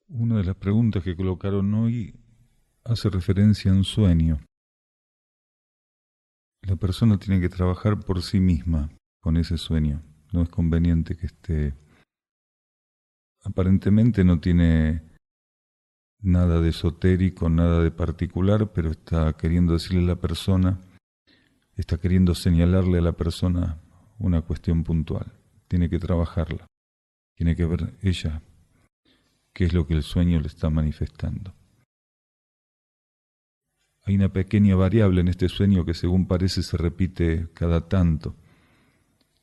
Una de las preguntas que colocaron hoy hace referencia a un sueño. La persona tiene que trabajar por sí misma con ese sueño. No es conveniente que esté... Aparentemente no tiene nada de esotérico, nada de particular, pero está queriendo decirle a la persona, está queriendo señalarle a la persona una cuestión puntual. Tiene que trabajarla. Tiene que ver ella qué es lo que el sueño le está manifestando. Hay una pequeña variable en este sueño que según parece se repite cada tanto.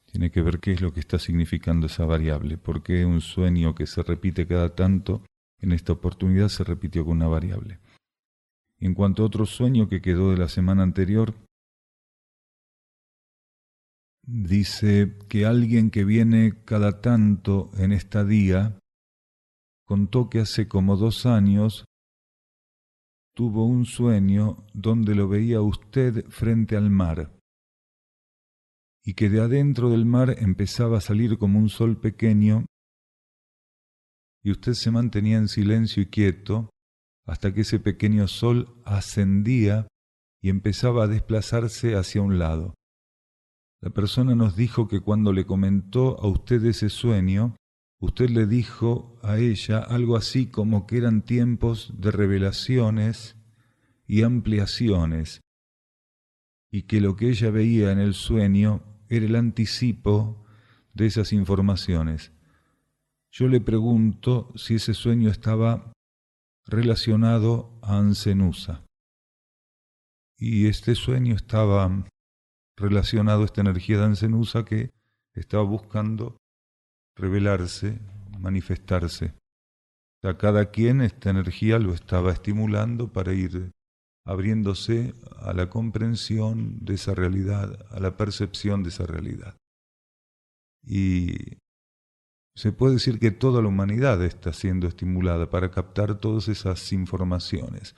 Tiene que ver qué es lo que está significando esa variable, por qué un sueño que se repite cada tanto, en esta oportunidad se repitió con una variable. En cuanto a otro sueño que quedó de la semana anterior, dice que alguien que viene cada tanto en esta día contó que hace como 2 años tuvo un sueño donde lo veía usted frente al mar y que de adentro del mar empezaba a salir como un sol pequeño y usted se mantenía en silencio y quieto hasta que ese pequeño sol ascendía y empezaba a desplazarse hacia un lado. La persona nos dijo que cuando le comentó a usted ese sueño, usted le dijo a ella algo así como que eran tiempos de revelaciones y ampliaciones, y que lo que ella veía en el sueño era el anticipo de esas informaciones. Yo le pregunto si ese sueño estaba relacionado a Ancenusa. Y este sueño estaba relacionado a esta energía de Ancenusa que estaba buscando revelarse, manifestarse. O sea, cada quien esta energía lo estaba estimulando para ir abriéndose a la comprensión de esa realidad, a la percepción de esa realidad. Y se puede decir que toda la humanidad está siendo estimulada para captar todas esas informaciones,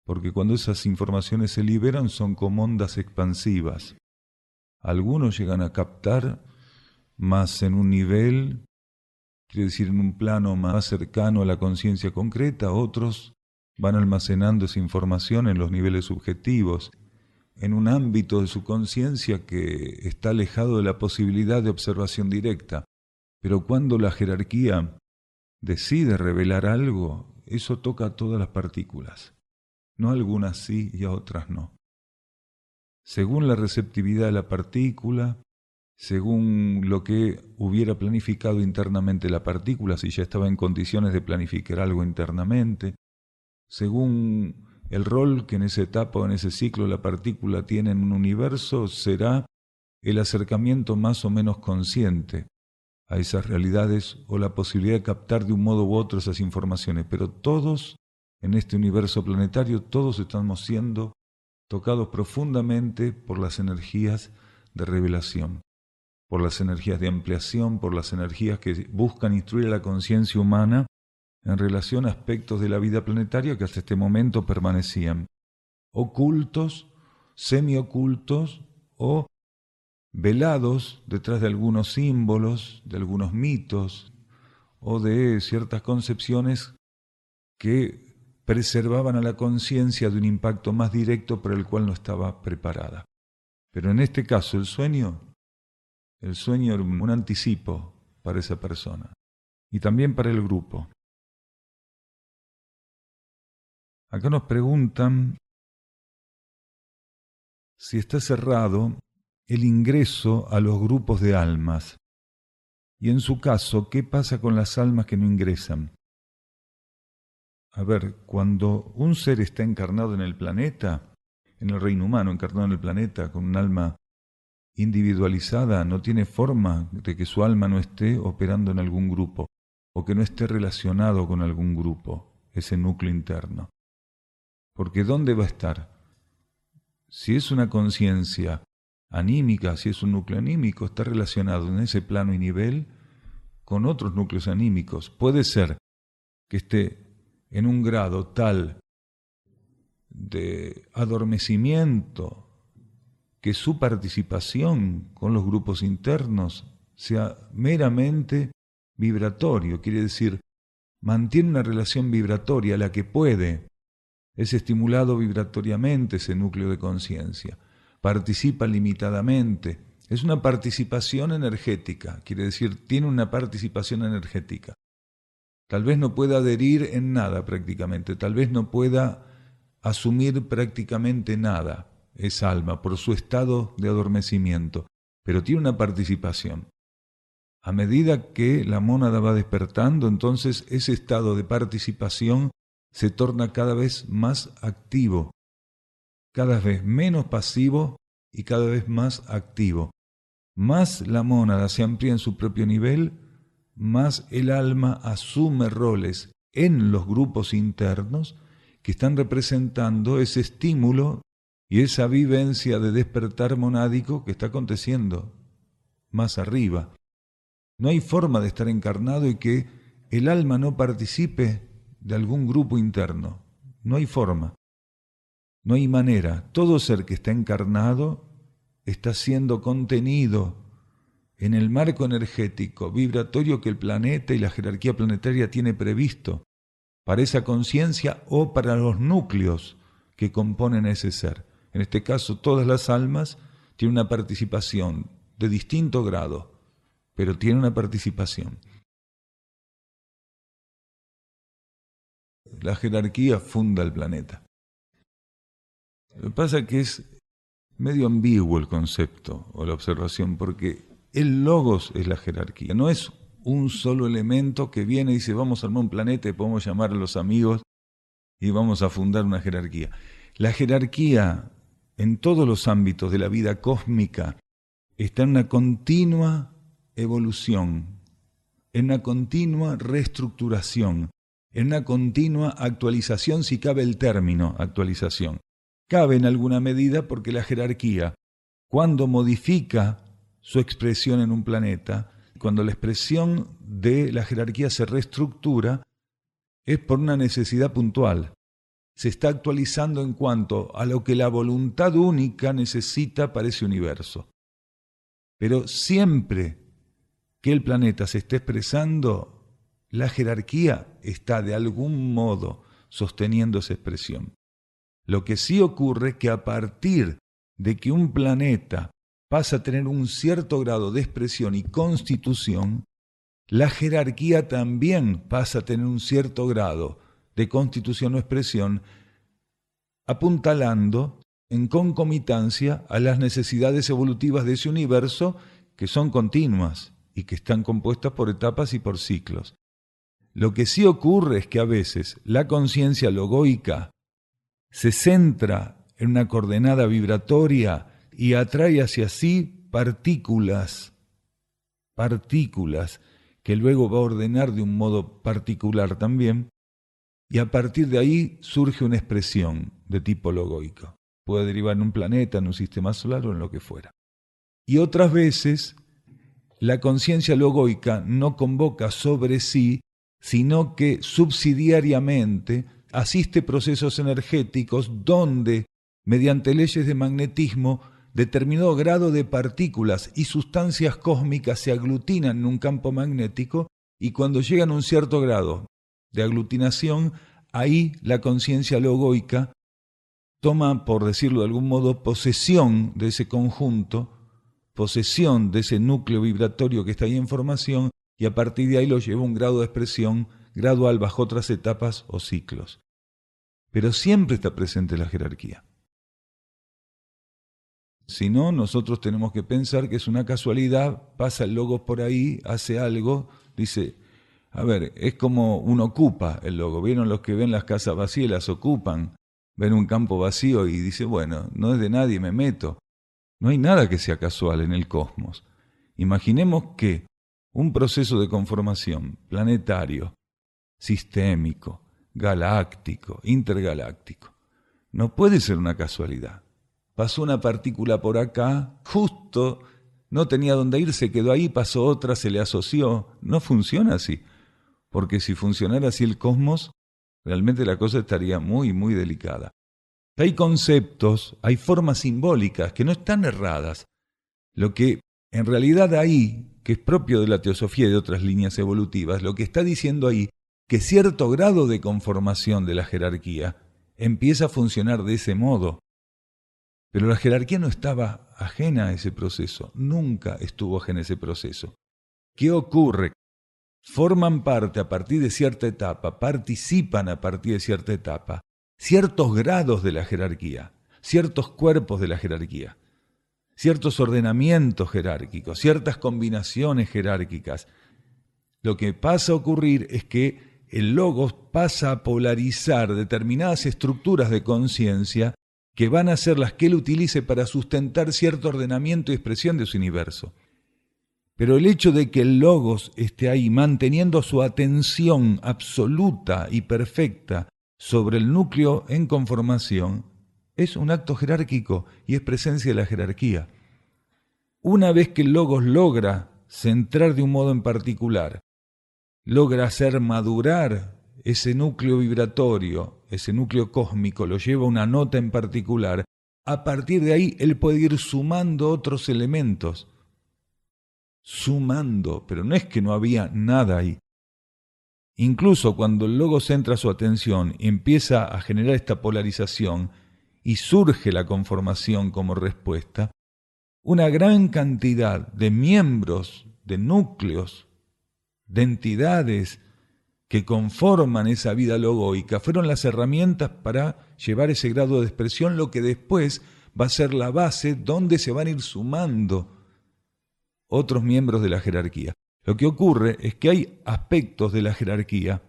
porque cuando esas informaciones se liberan son como ondas expansivas. Algunos llegan a captar más en un nivel, quiere decir en un plano más cercano a la conciencia concreta, otros van almacenando esa información en los niveles subjetivos, en un ámbito de su conciencia que está alejado de la posibilidad de observación directa. Pero cuando la jerarquía decide revelar algo, eso toca a todas las partículas. No a algunas sí y a otras no. Según la receptividad de la partícula, según lo que hubiera planificado internamente la partícula, si ya estaba en condiciones de planificar algo internamente, según el rol que en esa etapa o en ese ciclo la partícula tiene en un universo, será el acercamiento más o menos consciente a esas realidades o la posibilidad de captar de un modo u otro esas informaciones. Pero todos en este universo planetario, todos estamos siendo tocados profundamente por las energías de revelación, por las energías de ampliación, por las energías que buscan instruir a la conciencia humana en relación a aspectos de la vida planetaria que hasta este momento permanecían ocultos, semiocultos o velados detrás de algunos símbolos, de algunos mitos o de ciertas concepciones que preservaban a la conciencia de un impacto más directo para el cual no estaba preparada. Pero en este caso el sueño era un anticipo para esa persona y también para el grupo. Acá nos preguntan si está cerrado el ingreso a los grupos de almas y en su caso, ¿qué pasa con las almas que no ingresan? A ver, cuando un ser está encarnado en el planeta, en el reino humano, encarnado en el planeta, con un alma individualizada, no tiene forma de que su alma no esté operando en algún grupo o que no esté relacionado con algún grupo, ese núcleo interno. Porque ¿dónde va a estar? Si es una conciencia anímica, si es un núcleo anímico, está relacionado en ese plano y nivel con otros núcleos anímicos. Puede ser que esté en un grado tal de adormecimiento que su participación con los grupos internos sea meramente vibratorio, quiere decir, mantiene una relación vibratoria, la que puede. Es estimulado vibratoriamente ese núcleo de conciencia. Participa limitadamente. Es una participación energética, quiere decir, tiene una participación energética. Tal vez no pueda adherir en nada prácticamente, tal vez no pueda asumir prácticamente nada, esa alma, por su estado de adormecimiento, pero tiene una participación. A medida que la mónada va despertando, entonces ese estado de participación se torna cada vez más activo, cada vez menos pasivo y cada vez más activo. Más la mónada se amplía en su propio nivel, más el alma asume roles en los grupos internos que están representando ese estímulo y esa vivencia de despertar monádico que está aconteciendo más arriba. No hay forma de estar encarnado y que el alma no participe de algún grupo interno. No hay forma. No hay manera. Todo ser que está encarnado está siendo contenido en el marco energético, vibratorio que el planeta y la jerarquía planetaria tiene previsto para esa conciencia o para los núcleos que componen ese ser. En este caso, todas las almas tienen una participación de distinto grado, pero tienen una participación. La jerarquía funda el planeta. Lo que pasa es que es medio ambiguo el concepto o la observación, porque el logos es la jerarquía, no es un solo elemento que viene y dice vamos a armar un planeta y podemos llamar a los amigos y vamos a fundar una jerarquía. La jerarquía en todos los ámbitos de la vida cósmica está en una continua evolución, en una continua reestructuración, en una continua actualización, si cabe el término actualización. Cabe en alguna medida porque la jerarquía, cuando modifica su expresión en un planeta, cuando la expresión de la jerarquía se reestructura, es por una necesidad puntual. Se está actualizando en cuanto a lo que la voluntad única necesita para ese universo. Pero siempre que el planeta se esté expresando, la jerarquía está de algún modo sosteniendo esa expresión. Lo que sí ocurre es que a partir de que un planeta pasa a tener un cierto grado de expresión y constitución, la jerarquía también pasa a tener un cierto grado de constitución o expresión, apuntalando en concomitancia a las necesidades evolutivas de ese universo que son continuas y que están compuestas por etapas y por ciclos. Lo que sí ocurre es que a veces la conciencia logoica se centra en una coordenada vibratoria y atrae hacia sí partículas que luego va a ordenar de un modo particular también, y a partir de ahí surge una expresión de tipo logoico. Puede derivar en un planeta, en un sistema solar o en lo que fuera. Y otras veces la conciencia logoica no convoca sobre sí, sino que subsidiariamente asiste procesos energéticos donde, mediante leyes de magnetismo, determinado grado de partículas y sustancias cósmicas se aglutinan en un campo magnético y cuando llegan a un cierto grado de aglutinación, ahí la conciencia logoica toma, por decirlo de algún modo, posesión de ese conjunto, posesión de ese núcleo vibratorio que está ahí en formación y a partir de ahí lo lleva a un grado de expresión gradual bajo otras etapas o ciclos. Pero siempre está presente la jerarquía. Si no, nosotros tenemos que pensar que es una casualidad, pasa el logos por ahí, hace algo, dice, a ver, es como un ocupa el logo. ¿Vieron los que ven las casas vacías, las ocupan? Ven un campo vacío y dice, bueno, no es de nadie, me meto. No hay nada que sea casual en el cosmos. Imaginemos que un proceso de conformación planetario, sistémico, galáctico, intergaláctico, no puede ser una casualidad. Pasó una partícula por acá, justo, no tenía dónde ir, se quedó ahí, pasó otra, se le asoció. No funciona así, porque si funcionara así el cosmos, realmente la cosa estaría muy, muy delicada. Hay conceptos, hay formas simbólicas que no están erradas. Lo que en realidad ahí, que es propio de la teosofía y de otras líneas evolutivas, lo que está diciendo ahí que cierto grado de conformación de la jerarquía empieza a funcionar de ese modo. Pero la jerarquía no estaba ajena a ese proceso, nunca estuvo ajena a ese proceso. ¿Qué ocurre? Forman parte a partir de cierta etapa, participan a partir de cierta etapa, ciertos grados de la jerarquía, ciertos cuerpos de la jerarquía, ciertos ordenamientos jerárquicos, ciertas combinaciones jerárquicas. Lo que pasa a ocurrir es que el logos pasa a polarizar determinadas estructuras de conciencia que van a ser las que él utilice para sustentar cierto ordenamiento y expresión de su universo. Pero el hecho de que el logos esté ahí manteniendo su atención absoluta y perfecta sobre el núcleo en conformación es un acto jerárquico y es presencia de la jerarquía. Una vez que el logos logra centrar de un modo en particular, logra hacer madurar ese núcleo vibratorio, ese núcleo cósmico, lo lleva a una nota en particular, a partir de ahí él puede ir sumando otros elementos. Sumando, pero no es que no había nada ahí. Incluso cuando el logos centra su atención y empieza a generar esta polarización y surge la conformación como respuesta, una gran cantidad de miembros, de núcleos, de entidades que conforman esa vida logoica fueron las herramientas para llevar ese grado de expresión, lo que después va a ser la base donde se van a ir sumando otros miembros de la jerarquía. Lo que ocurre es que hay aspectos de la jerarquía,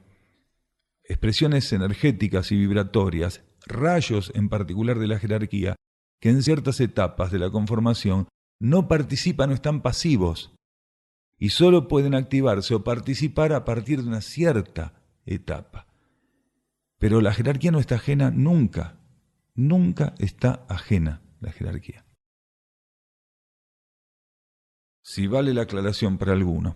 expresiones energéticas y vibratorias, rayos en particular de la jerarquía, que en ciertas etapas de la conformación no participan o están pasivos y solo pueden activarse o participar a partir de una cierta etapa. Pero la jerarquía no está ajena nunca, nunca está ajena la jerarquía. Si vale la aclaración para alguno,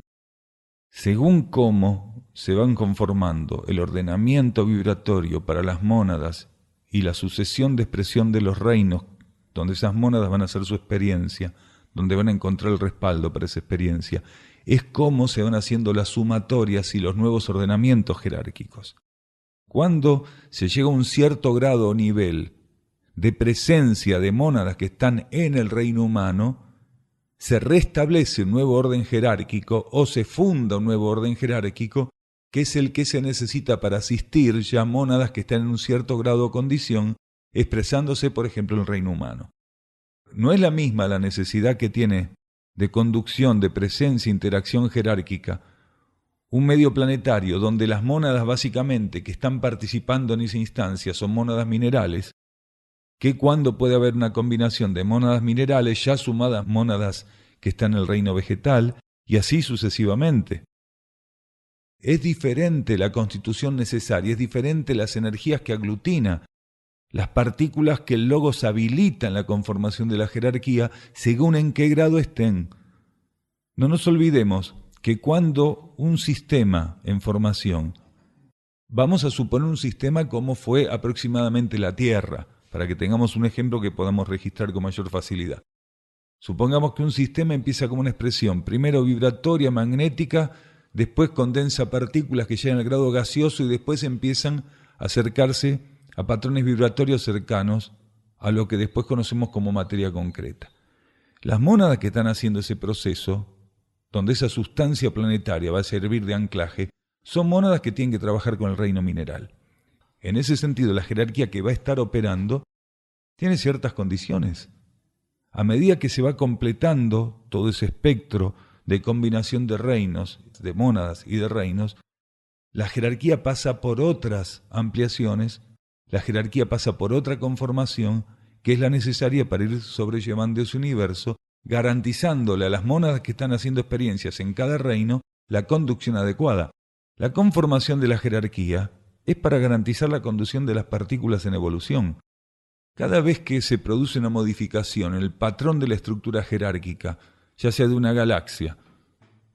según cómo se van conformando el ordenamiento vibratorio para las mónadas y la sucesión de expresión de los reinos, donde esas mónadas van a hacer su experiencia, donde van a encontrar el respaldo para esa experiencia, es cómo se van haciendo las sumatorias y los nuevos ordenamientos jerárquicos. Cuando se llega a un cierto grado o nivel de presencia de mónadas que están en el reino humano, se restablece un nuevo orden jerárquico o se funda un nuevo orden jerárquico que es el que se necesita para asistir ya mónadas que están en un cierto grado o condición, expresándose, por ejemplo, en el reino humano. No es la misma la necesidad que tiene de conducción, de presencia, interacción jerárquica, un medio planetario donde las mónadas básicamente que están participando en esa instancia son mónadas minerales, que cuando puede haber una combinación de mónadas minerales ya sumadas mónadas que están en el reino vegetal, y así sucesivamente. Es diferente la constitución necesaria, es diferente las energías que aglutina, las partículas que el logos habilita en la conformación de la jerarquía según en qué grado estén. No nos olvidemos que cuando un sistema en formación, vamos a suponer un sistema como fue aproximadamente la Tierra, para que tengamos un ejemplo que podamos registrar con mayor facilidad. Supongamos que un sistema empieza como una expresión, primero vibratoria, magnética, después condensa partículas que llegan al grado gaseoso y después empiezan a acercarse a patrones vibratorios cercanos a lo que después conocemos como materia concreta. Las mónadas que están haciendo ese proceso, donde esa sustancia planetaria va a servir de anclaje, son mónadas que tienen que trabajar con el reino mineral. En ese sentido, la jerarquía que va a estar operando tiene ciertas condiciones. A medida que se va completando todo ese espectro de combinación de reinos, de mónadas y de reinos, la jerarquía pasa por otras ampliaciones, la jerarquía pasa por otra conformación que es la necesaria para ir sobrellevando ese universo, garantizándole a las mónadas que están haciendo experiencias en cada reino la conducción adecuada. La conformación de la jerarquía es para garantizar la conducción de las partículas en evolución. Cada vez que se produce una modificación en el patrón de la estructura jerárquica, ya sea de una galaxia,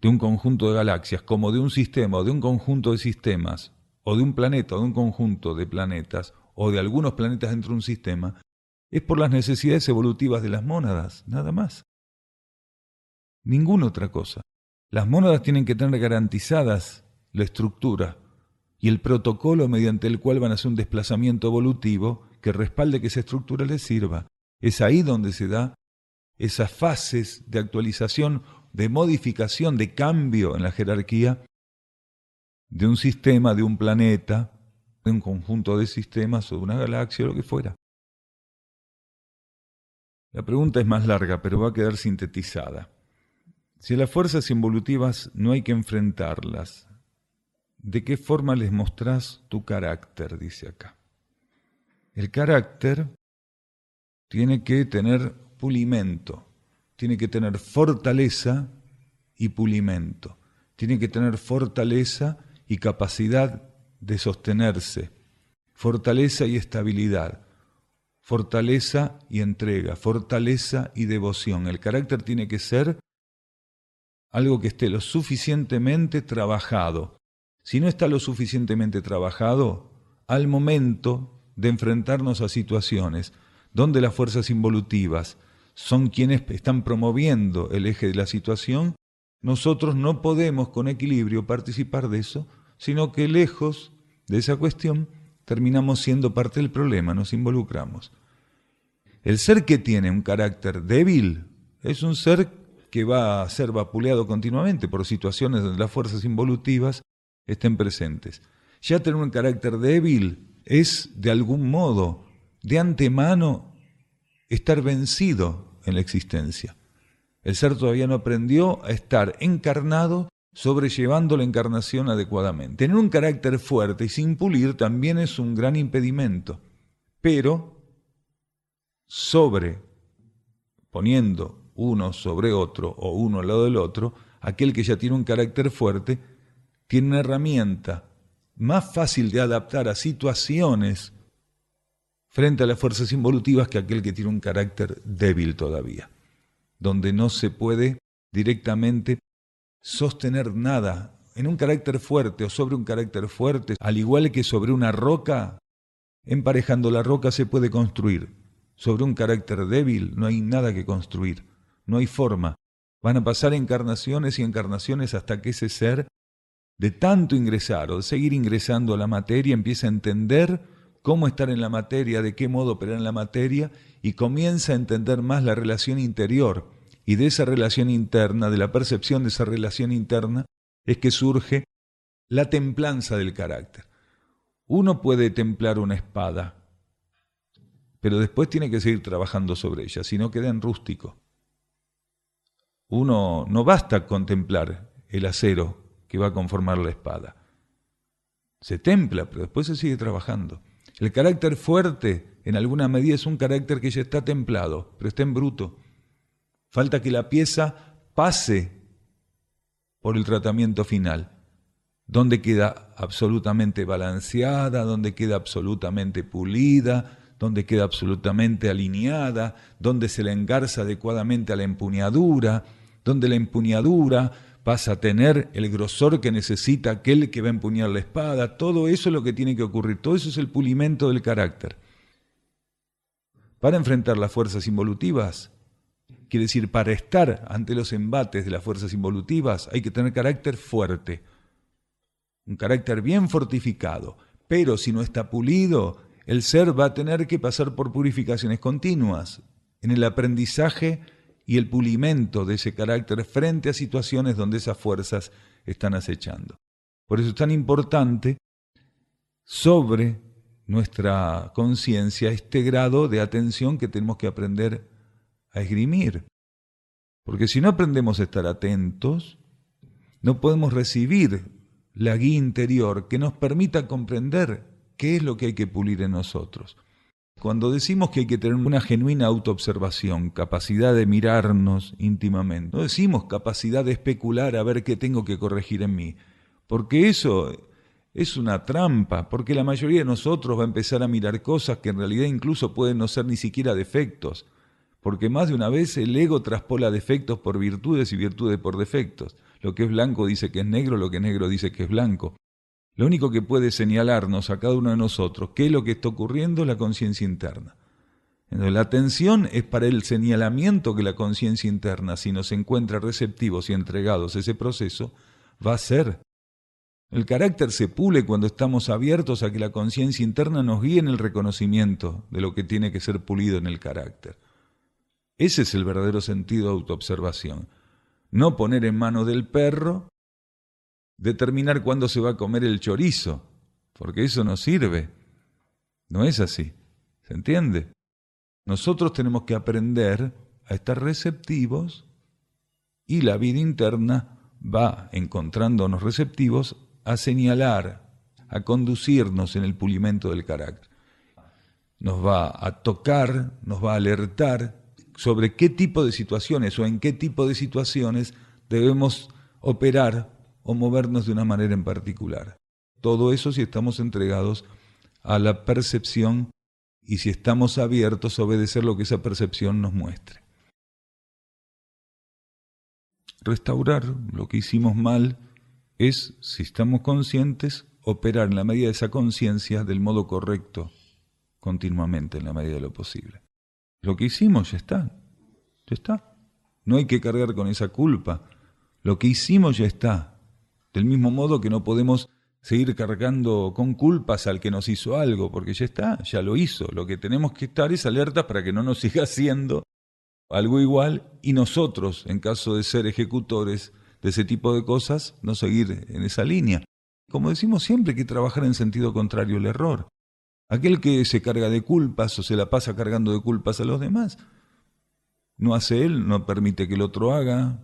de un conjunto de galaxias, como de un sistema o de un conjunto de sistemas, o de un planeta o de un conjunto de planetas, o de algunos planetas dentro de un sistema, es por las necesidades evolutivas de las mónadas, nada más. Ninguna otra cosa. Las mónadas tienen que tener garantizadas la estructura y el protocolo mediante el cual van a hacer un desplazamiento evolutivo que respalde que esa estructura les sirva. Es ahí donde se da esas fases de actualización, de modificación, de cambio en la jerarquía de un sistema, de un planeta, de un conjunto de sistemas o de una galaxia o lo que fuera. La pregunta es más larga, pero va a quedar sintetizada. Si a las fuerzas involutivas no hay que enfrentarlas, ¿de qué forma les mostrás tu carácter? Dice acá. El carácter tiene que tener pulimento, tiene que tener fortaleza y pulimento, tiene que tener fortaleza y capacidad de sostenerse, fortaleza y estabilidad, fortaleza y entrega, fortaleza y devoción. El carácter tiene que ser algo que esté lo suficientemente trabajado. Si no está lo suficientemente trabajado, al momento de enfrentarnos a situaciones donde las fuerzas involutivas son quienes están promoviendo el eje de la situación, nosotros no podemos con equilibrio participar de eso, sino que lejos de esa cuestión terminamos siendo parte del problema, nos involucramos. El ser que tiene un carácter débil es un ser que va a ser vapuleado continuamente por situaciones donde las fuerzas involutivas estén presentes. Ya tener un carácter débil es, de algún modo, de antemano, estar vencido en la existencia. El ser todavía no aprendió a estar encarnado, sobrellevando la encarnación adecuadamente. Tener un carácter fuerte y sin pulir también es un gran impedimento, pero poniendo uno sobre otro o uno al lado del otro, aquel que ya tiene un carácter fuerte tiene una herramienta más fácil de adaptar a situaciones frente a las fuerzas involutivas que aquel que tiene un carácter débil todavía, donde no se puede directamente sostener nada. En un carácter fuerte o sobre un carácter fuerte, al igual que sobre una roca, emparejando la roca se puede construir. Sobre un carácter débil no hay nada que construir, no hay forma. Van a pasar encarnaciones y encarnaciones hasta que ese ser, de tanto ingresar o de seguir ingresando a la materia, empieza a entender cómo estar en la materia, de qué modo operar en la materia, y comienza a entender más la relación interior. Y de esa relación interna, de la percepción de esa relación interna, es que surge la templanza del carácter. Uno puede templar una espada, pero después tiene que seguir trabajando sobre ella, si no queda en rústico. Uno no basta contemplar el acero que va a conformar la espada. Se templa, pero después se sigue trabajando. El carácter fuerte, en alguna medida, es un carácter que ya está templado, pero está en bruto. Falta que la pieza pase por el tratamiento final, donde queda absolutamente balanceada, donde queda absolutamente pulida, donde queda absolutamente alineada, donde se le engarza adecuadamente a la empuñadura, donde la empuñadura pasa a tener el grosor que necesita aquel que va a empuñar la espada. Todo eso es lo que tiene que ocurrir, todo eso es el pulimento del carácter. Para enfrentar las fuerzas involutivas, quiere decir, para estar ante los embates de las fuerzas involutivas hay que tener carácter fuerte, un carácter bien fortificado, pero si no está pulido, el ser va a tener que pasar por purificaciones continuas en el aprendizaje y el pulimento de ese carácter frente a situaciones donde esas fuerzas están acechando. Por eso es tan importante sobre nuestra conciencia este grado de atención que tenemos que aprender a esgrimir. Porque si no aprendemos a estar atentos, no podemos recibir la guía interior que nos permita comprender qué es lo que hay que pulir en nosotros. Cuando decimos que hay que tener una genuina autoobservación, capacidad de mirarnos íntimamente, no decimos capacidad de especular a ver qué tengo que corregir en mí, porque eso es una trampa, porque la mayoría de nosotros va a empezar a mirar cosas que en realidad incluso pueden no ser ni siquiera defectos, porque más de una vez el ego traspola defectos por virtudes y virtudes por defectos. Lo que es blanco dice que es negro, lo que es negro dice que es blanco. Lo único que puede señalarnos a cada uno de nosotros qué es lo que está ocurriendo es la conciencia interna. Entonces, la atención es para el señalamiento que la conciencia interna, si nos encuentra receptivos y entregados a ese proceso, va a ser El carácter se pule cuando estamos abiertos a que la conciencia interna nos guíe en el reconocimiento de lo que tiene que ser pulido en el carácter. Ese es el verdadero sentido de autoobservación. No poner en manos del perro determinar cuándo se va a comer el chorizo, porque eso no sirve. No es así. ¿Se entiende? Nosotros tenemos que aprender a estar receptivos y la vida interna va encontrándonos receptivos a señalar, a conducirnos en el pulimento del carácter. Nos va a tocar, nos va a alertar sobre qué tipo de situaciones o en qué tipo de situaciones debemos operar o movernos de una manera en particular. Todo eso si estamos entregados a la percepción y si estamos abiertos a obedecer lo que esa percepción nos muestre. Restaurar lo que hicimos mal es, si estamos conscientes, operar en la medida de esa conciencia del modo correcto, continuamente, en la medida de lo posible. Lo que hicimos ya está. No hay que cargar con esa culpa. Lo que hicimos ya está. Del mismo modo que no podemos seguir cargando con culpas al que nos hizo algo, porque ya está, ya lo hizo. Lo que tenemos que estar es alertas para que no nos siga haciendo algo igual y nosotros, en caso de ser ejecutores de ese tipo de cosas, no seguir en esa línea. Como decimos siempre, hay que trabajar en sentido contrario al error. Aquel que se carga de culpas o se la pasa cargando de culpas a los demás, no hace él, no permite que el otro haga.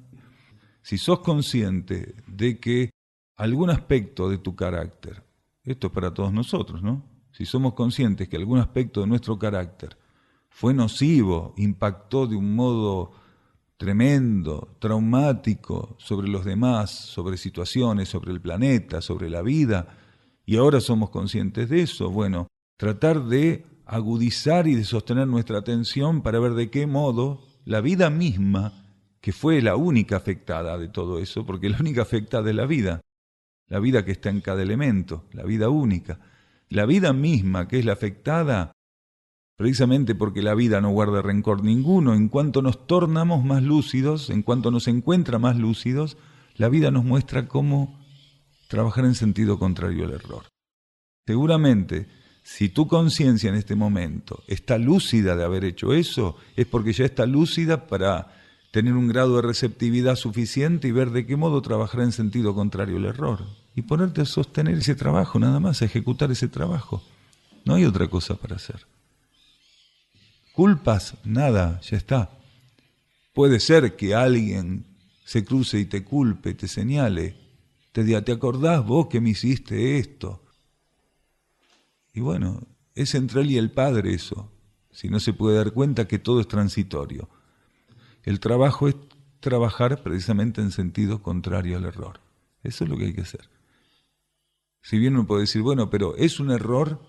Si sos consciente de que algún aspecto de tu carácter, esto es para todos nosotros, ¿no? Si somos conscientes que algún aspecto de nuestro carácter fue nocivo, impactó de un modo tremendo, traumático sobre los demás, sobre situaciones, sobre el planeta, sobre la vida, y ahora somos conscientes de eso, bueno, tratar de agudizar y de sostener nuestra atención para ver de qué modo la vida misma, que fue la única afectada de todo eso, porque la única afectada es la vida que está en cada elemento, la vida única. La vida misma, que es la afectada, precisamente porque la vida no guarda rencor ninguno, en cuanto nos tornamos más lúcidos, en cuanto nos encuentra más lúcidos, la vida nos muestra cómo trabajar en sentido contrario al error. Seguramente, si tu conciencia en este momento está lúcida de haber hecho eso, es porque ya está lúcida para tener un grado de receptividad suficiente y ver de qué modo trabajar en sentido contrario al error. Y ponerte a sostener ese trabajo, nada más, a ejecutar ese trabajo. No hay otra cosa para hacer. Culpas, nada, ya está. Puede ser que alguien se cruce y te culpe, te señale, te diga, ¿te acordás vos que me hiciste esto? Y bueno, es entre él y el Padre eso, si no se puede dar cuenta que todo es transitorio. El trabajo es trabajar precisamente en sentido contrario al error. Eso es lo que hay que hacer. Si bien uno puede decir, bueno, pero es un error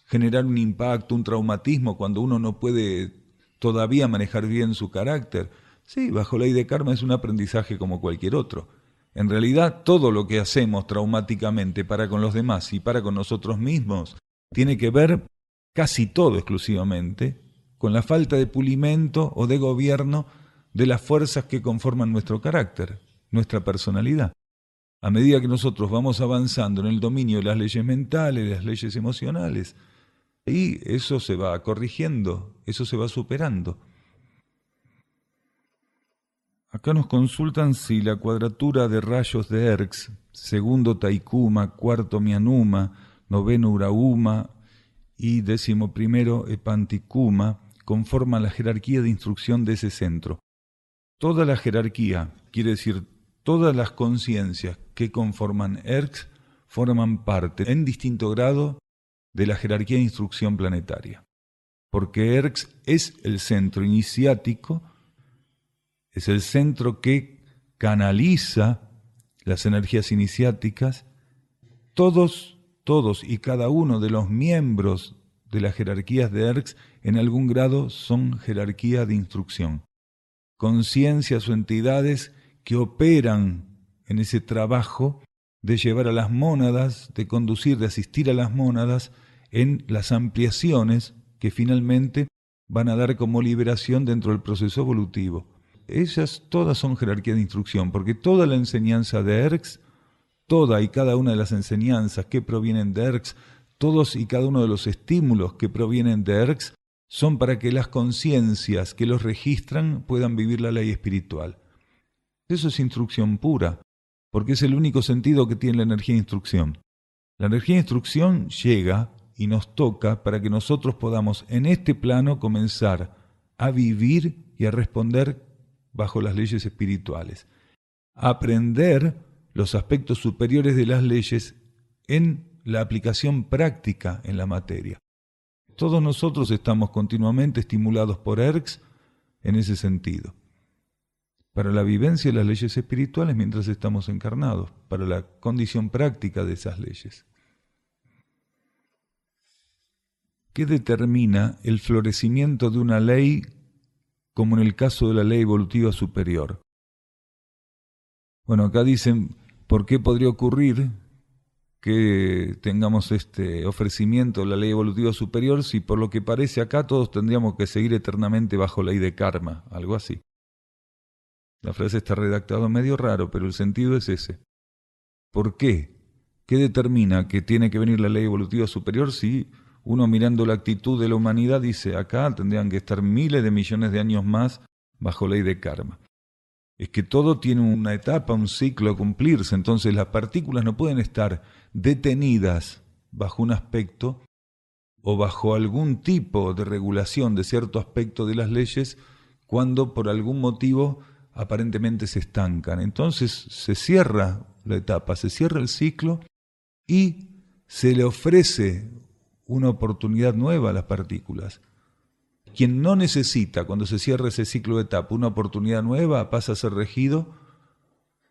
generar un impacto, un traumatismo, cuando uno no puede todavía manejar bien su carácter. Sí, bajo la ley de karma es un aprendizaje como cualquier otro. En realidad, todo lo que hacemos traumáticamente para con los demás y para con nosotros mismos tiene que ver, casi todo exclusivamente, con la falta de pulimento o de gobierno de las fuerzas que conforman nuestro carácter, nuestra personalidad. A medida que nosotros vamos avanzando en el dominio de las leyes mentales, de las leyes emocionales, y eso se va corrigiendo, eso se va superando. Acá nos consultan si la cuadratura de rayos de Erx, segundo Taikuma, cuarto Myanuma, noveno Urauma y 11º Epantikuma conforman la jerarquía de instrucción de ese centro. Toda la jerarquía, quiere decir todas las conciencias que conforman Erx, forman parte en distinto grado de la jerarquía de instrucción planetaria. Porque Erx es el centro iniciático, es el centro que canaliza las energías iniciáticas. Todos y cada uno de los miembros de las jerarquías de Erx en algún grado son jerarquía de instrucción. Conciencias o entidades que operan en ese trabajo de llevar a las mónadas, de conducir, de asistir a las mónadas en las ampliaciones que finalmente van a dar como liberación dentro del proceso evolutivo. Ellas todas son jerarquía de instrucción, porque toda la enseñanza de Erx toda y cada una de las enseñanzas que provienen de Erx, todos y cada uno de los estímulos que provienen de Erx, son para que las conciencias que los registran puedan vivir la ley espiritual. Eso es instrucción pura, porque es el único sentido que tiene la energía de instrucción. La energía de instrucción llega y nos toca para que nosotros podamos en este plano comenzar a vivir y a responder bajo las leyes espirituales. Aprender los aspectos superiores de las leyes en la aplicación práctica en la materia. Todos nosotros estamos continuamente estimulados por Erx en ese sentido, para la vivencia de las leyes espirituales mientras estamos encarnados, para la condición práctica de esas leyes. ¿Qué determina el florecimiento de una ley como en el caso de la ley evolutiva superior? Bueno, acá dicen, ¿por qué podría ocurrir que tengamos este ofrecimiento de la ley evolutiva superior si por lo que parece acá todos tendríamos que seguir eternamente bajo ley de karma? Algo así. La frase está redactada medio raro, pero el sentido es ese. ¿Por qué? ¿Qué determina que tiene que venir la ley evolutiva superior si uno mirando la actitud de la humanidad dice acá tendrían que estar miles de millones de años más bajo ley de karma? Es que todo tiene una etapa, un ciclo a cumplirse, entonces las partículas no pueden estar detenidas bajo un aspecto o bajo algún tipo de regulación de cierto aspecto de las leyes cuando por algún motivo aparentemente se estancan. Entonces se cierra la etapa, se cierra el ciclo y se le ofrece una oportunidad nueva a las partículas. Quien no necesita, cuando se cierra ese ciclo de etapa, una oportunidad nueva, pasa a ser regido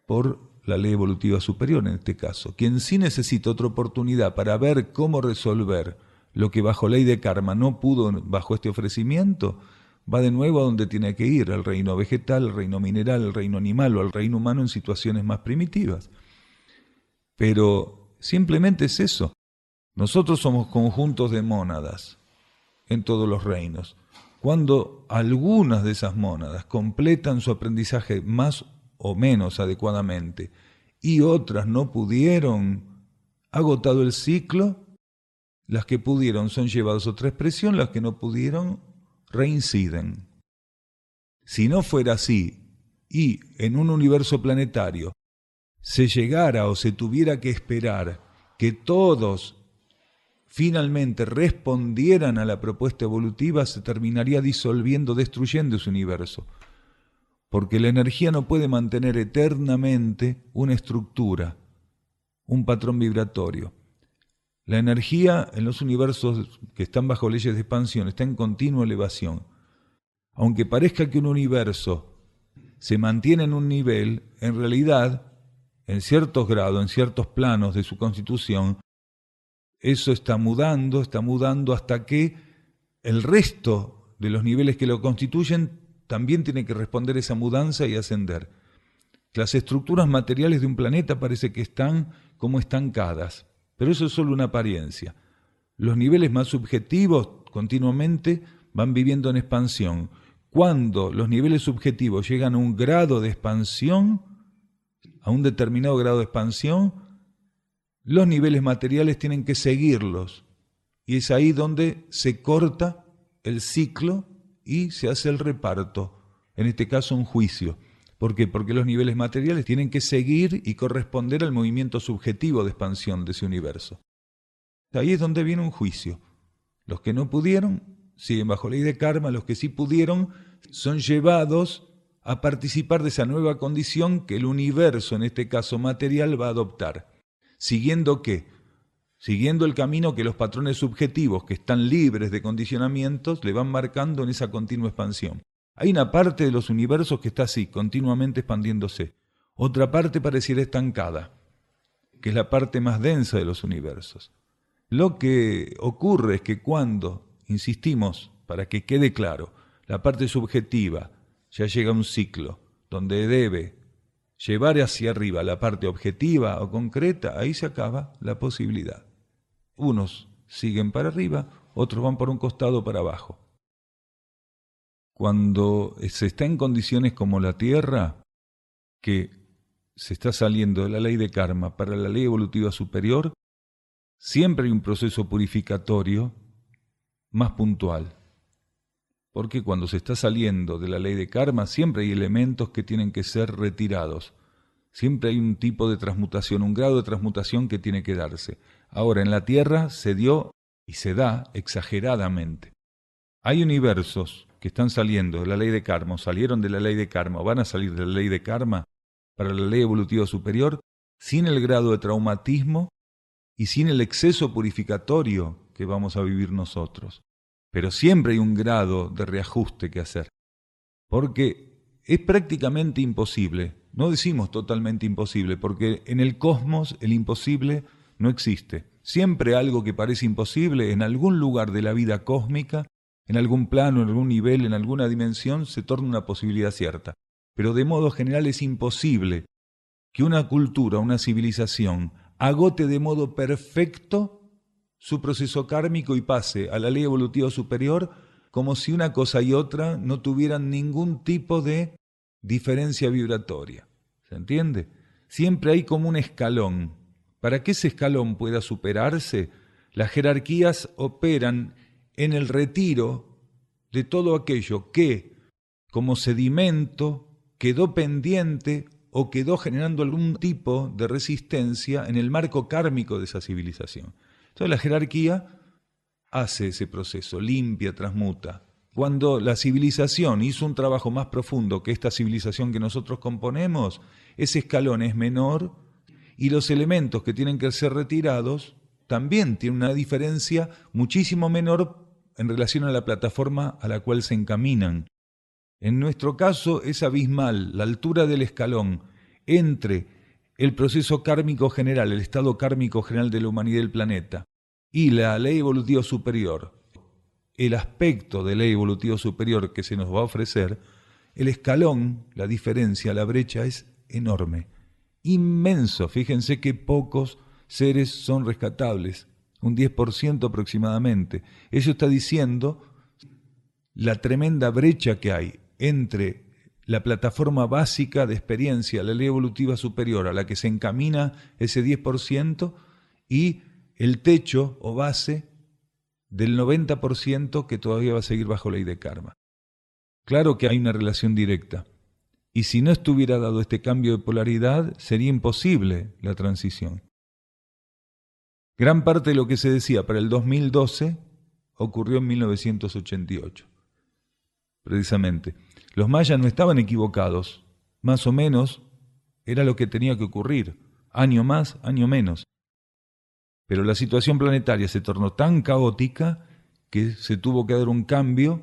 por la ley evolutiva superior en este caso. Quien sí necesita otra oportunidad para ver cómo resolver lo que bajo ley de karma no pudo bajo este ofrecimiento, va de nuevo a donde tiene que ir, al reino vegetal, al reino mineral, al reino animal o al reino humano en situaciones más primitivas. Pero simplemente es eso. Nosotros somos conjuntos de mónadas en todos los reinos. Cuando algunas de esas mónadas completan su aprendizaje más o menos adecuadamente y otras no pudieron, agotado el ciclo, las que pudieron son llevadas a otra expresión, las que no pudieron reinciden. Si no fuera así y en un universo planetario se llegara o se tuviera que esperar que todos finalmente respondieran a la propuesta evolutiva, se terminaría disolviendo, destruyendo ese universo. Porque la energía no puede mantener eternamente una estructura, un patrón vibratorio. La energía en los universos que están bajo leyes de expansión está en continua elevación. Aunque parezca que un universo se mantiene en un nivel, en realidad, en ciertos grados, en ciertos planos de su constitución, eso está mudando hasta que el resto de los niveles que lo constituyen también tiene que responder a esa mudanza y ascender. Las estructuras materiales de un planeta parece que están como estancadas, pero eso es solo una apariencia. Los niveles más subjetivos continuamente van viviendo en expansión. Cuando los niveles subjetivos llegan a un grado de expansión, a un determinado grado de expansión, los niveles materiales tienen que seguirlos. Y es ahí donde se corta el ciclo y se hace el reparto. En este caso, un juicio. ¿Por qué? Porque los niveles materiales tienen que seguir y corresponder al movimiento subjetivo de expansión de ese universo. Ahí es donde viene un juicio. Los que no pudieron siguen bajo ley de karma, los que sí pudieron son llevados a participar de esa nueva condición que el universo, en este caso material, va a adoptar. ¿Siguiendo qué? Siguiendo el camino que los patrones subjetivos, que están libres de condicionamientos, le van marcando en esa continua expansión. Hay una parte de los universos que está así, continuamente expandiéndose. Otra parte pareciera estancada, que es la parte más densa de los universos. Lo que ocurre es que cuando, insistimos, para que quede claro, la parte subjetiva ya llega a un ciclo donde debe llevar hacia arriba la parte objetiva o concreta, ahí se acaba la posibilidad. Unos siguen para arriba, otros van por un costado para abajo. Cuando se está en condiciones como la Tierra, que se está saliendo de la ley de karma para la ley evolutiva superior, siempre hay un proceso purificatorio más puntual. Porque cuando se está saliendo de la ley de karma, siempre hay elementos que tienen que ser retirados. Siempre hay un tipo de transmutación, un grado de transmutación que tiene que darse. Ahora, en la Tierra se dio y se da exageradamente. Hay universos que están saliendo de la ley de karma, o salieron de la ley de karma, o van a salir de la ley de karma para la ley evolutiva superior, sin el grado de traumatismo y sin el exceso purificatorio que vamos a vivir nosotros. Pero siempre hay un grado de reajuste que hacer, porque es prácticamente imposible, no decimos totalmente imposible, porque en el cosmos el imposible no existe. Siempre algo que parece imposible en algún lugar de la vida cósmica, en algún plano, en algún nivel, en alguna dimensión, se torna una posibilidad cierta. Pero de modo general es imposible que una cultura, una civilización, agote de modo perfecto su proceso kármico y pase a la ley evolutiva superior como si una cosa y otra no tuvieran ningún tipo de diferencia vibratoria. ¿Se entiende? Siempre hay como un escalón. Para que ese escalón pueda superarse, las jerarquías operan en el retiro de todo aquello que, como sedimento, quedó pendiente o quedó generando algún tipo de resistencia en el marco kármico de esa civilización. Entonces la jerarquía hace ese proceso, limpia, transmuta. Cuando la civilización hizo un trabajo más profundo que esta civilización que nosotros componemos, ese escalón es menor y los elementos que tienen que ser retirados también tienen una diferencia muchísimo menor en relación a la plataforma a la cual se encaminan. En nuestro caso es abismal la altura del escalón entre el proceso kármico general, el estado kármico general de la humanidad y del planeta, y la ley evolutiva superior, el aspecto de ley evolutiva superior que se nos va a ofrecer, el escalón, la diferencia, la brecha es enorme, inmenso. Fíjense que pocos seres son rescatables, un 10% aproximadamente. Eso está diciendo la tremenda brecha que hay entre la plataforma básica de experiencia, la ley evolutiva superior a la que se encamina ese 10% y el techo o base del 90% que todavía va a seguir bajo ley de karma. Claro que hay una relación directa, y si no estuviera dado este cambio de polaridad, sería imposible la transición. Gran parte de lo que se decía para el 2012 ocurrió en 1988. Precisamente. Los mayas no estaban equivocados, más o menos era lo que tenía que ocurrir, año más, año menos. Pero la situación planetaria se tornó tan caótica que se tuvo que dar un cambio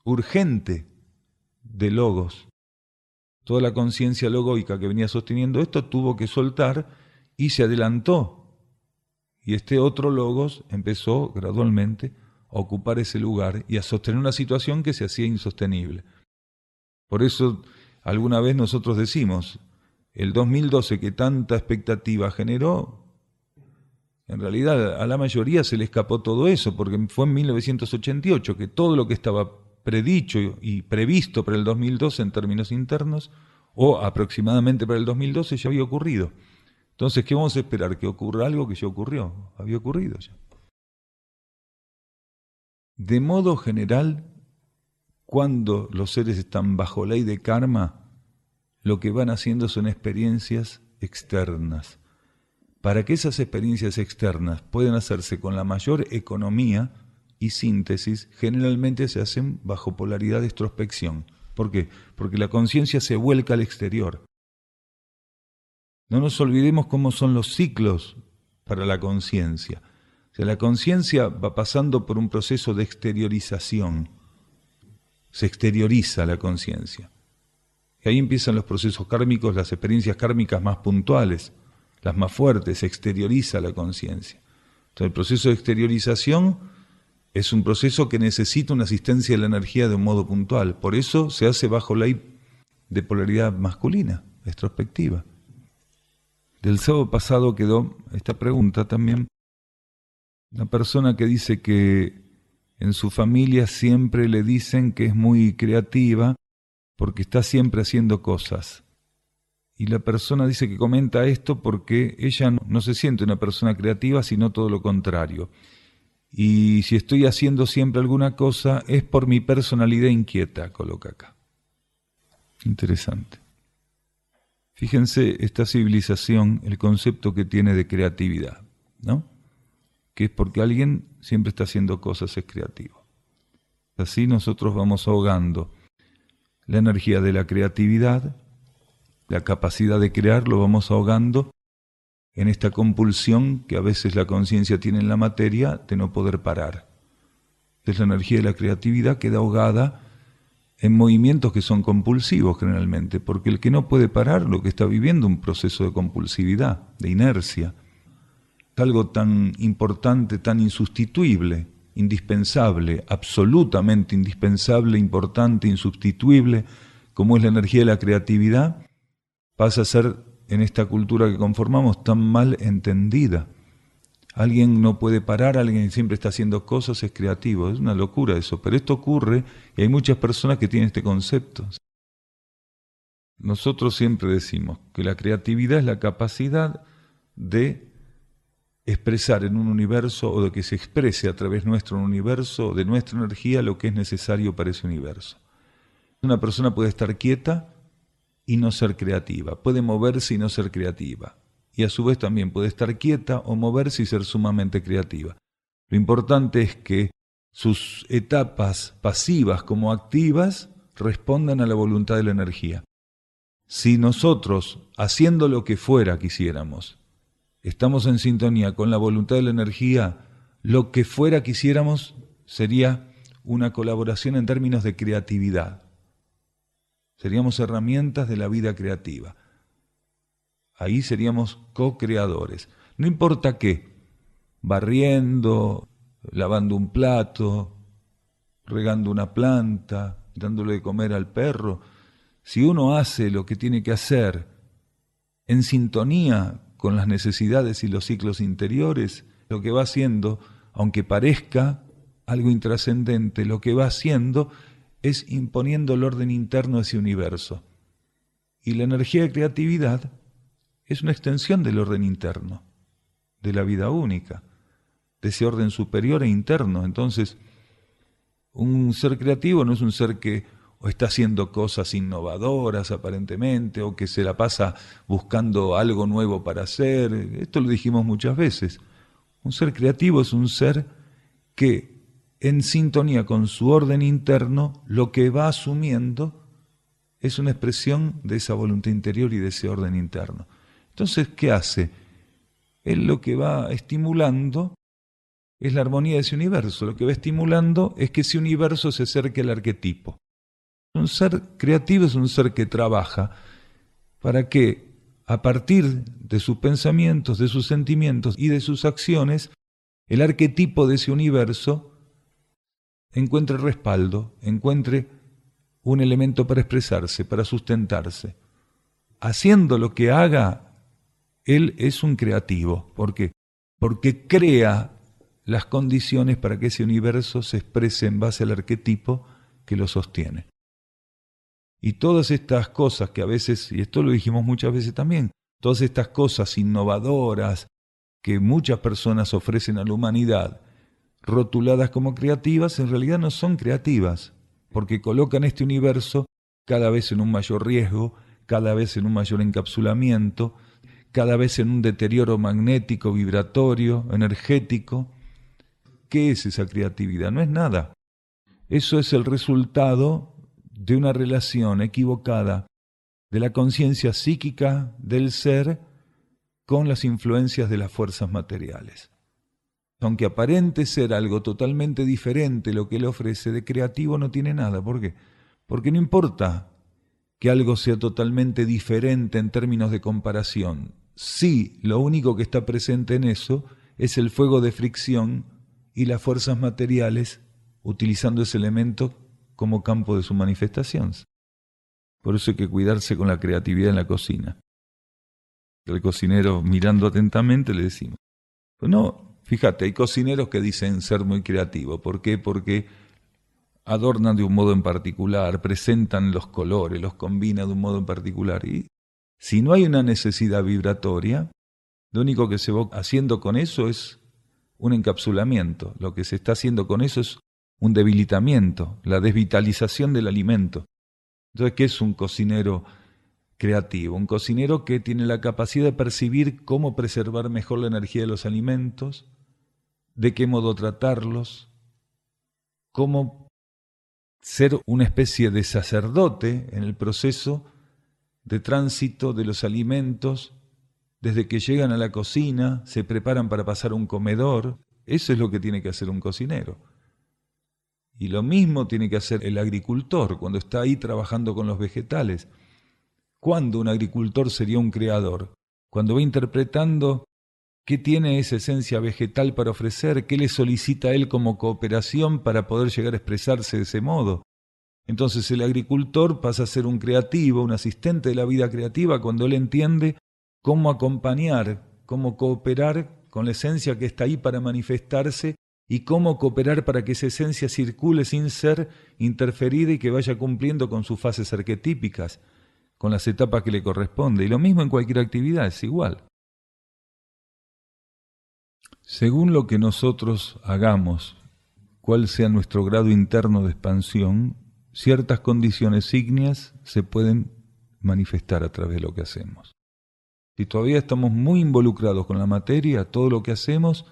urgente de logos. Toda la conciencia logoica que venía sosteniendo esto tuvo que soltar y se adelantó. Y este otro logos empezó gradualmente a ocupar ese lugar y a sostener una situación que se hacía insostenible. Por eso alguna vez nosotros decimos, el 2012 que tanta expectativa generó, en realidad a la mayoría se le escapó todo eso, porque fue en 1988 que todo lo que estaba predicho y previsto para el 2012 en términos internos, o aproximadamente para el 2012 ya había ocurrido. Entonces, ¿qué vamos a esperar? ¿Que ocurra algo que ya ocurrió? Había ocurrido ya. De modo general, cuando los seres están bajo ley de karma, lo que van haciendo son experiencias externas. Para que esas experiencias externas puedan hacerse con la mayor economía y síntesis, generalmente se hacen bajo polaridad de extrospección. ¿Por qué? Porque la conciencia se vuelca al exterior. No nos olvidemos cómo son los ciclos para la conciencia. O sea, la conciencia va pasando por un proceso de exteriorización. Se exterioriza la conciencia. Y ahí empiezan los procesos kármicos, las experiencias kármicas más puntuales, las más fuertes, se exterioriza la conciencia. Entonces el proceso de exteriorización es un proceso que necesita una asistencia de la energía de un modo puntual. Por eso se hace bajo ley de polaridad masculina, extrospectiva. Del sábado pasado quedó esta pregunta también. Una persona que dice que en su familia siempre le dicen que es muy creativa porque está siempre haciendo cosas Y la persona dice que comenta esto porque ella no se siente una persona creativa, sino todo lo contrario. Y si estoy haciendo siempre alguna cosa es por mi personalidad inquieta, coloca acá. Interesante. Fíjense esta civilización, el concepto que tiene de creatividad, ¿no? Que es porque alguien siempre está haciendo cosas, es creativo. Así nosotros vamos ahogando la energía de la creatividad, la capacidad de crear, lo vamos ahogando en esta compulsión que a veces la conciencia tiene en la materia de no poder parar. Es la energía de la creatividad queda ahogada en movimientos que son compulsivos generalmente, porque el que no puede parar lo que está viviendo un proceso de compulsividad, de inercia. Es algo tan importante, tan insustituible, indispensable, absolutamente indispensable, importante, insustituible, como es la energía de la creatividad, pasa a ser, en esta cultura que conformamos, tan mal entendida. Alguien no puede parar, alguien siempre está haciendo cosas, es creativo. Es una locura eso, pero esto ocurre y hay muchas personas que tienen este concepto. Nosotros siempre decimos que la creatividad es la capacidad de expresar en un universo o de que se exprese a través nuestro universo, de nuestra energía, lo que es necesario para ese universo. Una persona puede estar quieta y no ser creativa, puede moverse y no ser creativa, y a su vez también puede estar quieta o moverse y ser sumamente creativa. Lo importante es que sus etapas pasivas como activas respondan a la voluntad de la energía. Si nosotros, haciendo lo que fuera quisiéramos, estamos en sintonía con la voluntad de la energía, lo que fuera quisiéramos sería una colaboración en términos de creatividad. Seríamos herramientas de la vida creativa. Ahí seríamos co-creadores. No importa qué, barriendo, lavando un plato, regando una planta, dándole de comer al perro. Si uno hace lo que tiene que hacer en sintonía con las necesidades y los ciclos interiores, lo que va haciendo, aunque parezca algo intrascendente, lo que va haciendo es imponiendo el orden interno de ese universo. Y la energía de creatividad es una extensión del orden interno, de la vida única, de ese orden superior e interno. Entonces, un ser creativo no es un ser que o está haciendo cosas innovadoras aparentemente, o que se la pasa buscando algo nuevo para hacer. Esto lo dijimos muchas veces. Un ser creativo es un ser que en sintonía con su orden interno, lo que va asumiendo es una expresión de esa voluntad interior y de ese orden interno. Entonces, ¿qué hace? Él lo que va estimulando es la armonía de ese universo. Lo que va estimulando es que ese universo se acerque al arquetipo. Un ser creativo es un ser que trabaja para que, a partir de sus pensamientos, de sus sentimientos y de sus acciones, el arquetipo de ese universo encuentre respaldo, encuentre un elemento para expresarse, para sustentarse. Haciendo lo que haga, él es un creativo. ¿Por qué? Porque crea las condiciones para que ese universo se exprese en base al arquetipo que lo sostiene. Y todas estas cosas que a veces, y esto lo dijimos muchas veces también, todas estas cosas innovadoras que muchas personas ofrecen a la humanidad, rotuladas como creativas, en realidad no son creativas, porque colocan este universo cada vez en un mayor riesgo, cada vez en un mayor encapsulamiento, cada vez en un deterioro magnético, vibratorio, energético. ¿Qué es esa creatividad? No es nada. Eso es el resultado de una relación equivocada de la conciencia psíquica del ser con las influencias de las fuerzas materiales. Aunque aparente ser algo totalmente diferente lo que él ofrece, de creativo no tiene nada. ¿Por qué? Porque no importa que algo sea totalmente diferente en términos de comparación. Sí, lo único que está presente en eso es el fuego de fricción y las fuerzas materiales utilizando ese elemento como campo de su manifestación. Por eso hay que cuidarse con la creatividad en la cocina. El cocinero, mirando atentamente, le decimos, pues no. Fíjate, hay cocineros que dicen ser muy creativos. ¿Por qué? Porque adornan de un modo en particular, presentan los colores, los combinan de un modo en particular. Y Si no hay una necesidad vibratoria, lo único que se va haciendo con eso es un encapsulamiento. Lo que se está haciendo con eso es un debilitamiento, la desvitalización del alimento. Entonces, ¿qué es un cocinero creativo? Un cocinero que tiene la capacidad de percibir cómo preservar mejor la energía de los alimentos, de qué modo tratarlos, cómo ser una especie de sacerdote en el proceso de tránsito de los alimentos, desde que llegan a la cocina, se preparan para pasar a un comedor. Eso es lo que tiene que hacer un cocinero. Y lo mismo tiene que hacer el agricultor cuando está ahí trabajando con los vegetales. ¿Cuándo un agricultor sería un creador? Cuando va interpretando qué tiene esa esencia vegetal para ofrecer, qué le solicita a él como cooperación para poder llegar a expresarse de ese modo. Entonces el agricultor pasa a ser un creativo, un asistente de la vida creativa, cuando él entiende cómo acompañar, cómo cooperar con la esencia que está ahí para manifestarse y cómo cooperar para que esa esencia circule sin ser interferida y que vaya cumpliendo con sus fases arquetípicas, con las etapas que le corresponde. Y lo mismo en cualquier actividad, es igual. Según lo que nosotros hagamos, cuál sea nuestro grado interno de expansión, ciertas condiciones ígneas se pueden manifestar a través de lo que hacemos. Si todavía estamos muy involucrados con la materia, todo lo que hacemos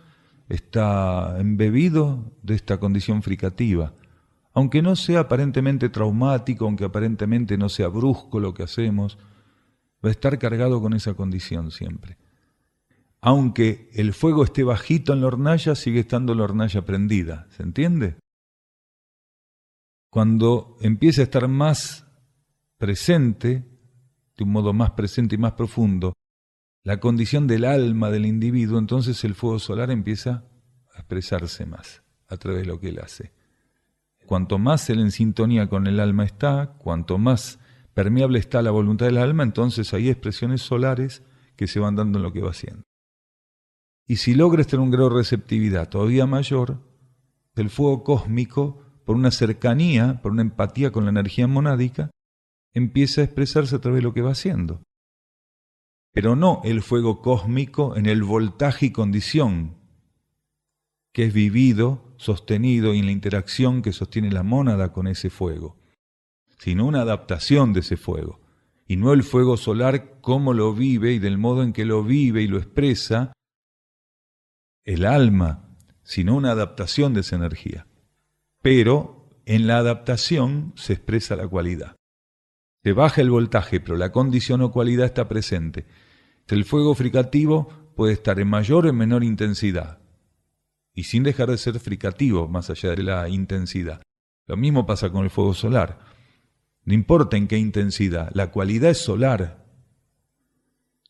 está embebido de esta condición fricativa. Aunque no sea aparentemente traumático, aunque aparentemente no sea brusco lo que hacemos, va a estar cargado con esa condición siempre. Aunque el fuego esté bajito en la hornalla, sigue estando la hornalla prendida. ¿Se entiende? Cuando empieza a estar más presente, de un modo más presente y más profundo, la condición del alma del individuo, entonces el fuego solar empieza a expresarse más a través de lo que él hace. Cuanto más él en sintonía con el alma está, cuanto más permeable está la voluntad del alma, entonces hay expresiones solares que se van dando en lo que va haciendo. Y si logras tener un grado de receptividad todavía mayor, el fuego cósmico, por una cercanía, por una empatía con la energía monádica, empieza a expresarse a través de lo que va haciendo. Pero no el fuego cósmico en el voltaje y condición que es vivido, sostenido y en la interacción que sostiene la mónada con ese fuego, sino una adaptación de ese fuego, y no el fuego solar como lo vive y del modo en que lo vive y lo expresa el alma, sino una adaptación de esa energía. Pero en la adaptación se expresa la cualidad. Se baja el voltaje, pero la condición o cualidad está presente. El fuego fricativo puede estar en mayor o en menor intensidad, y sin dejar de ser fricativo más allá de la intensidad. Lo mismo pasa con el fuego solar. No importa en qué intensidad, la cualidad es solar.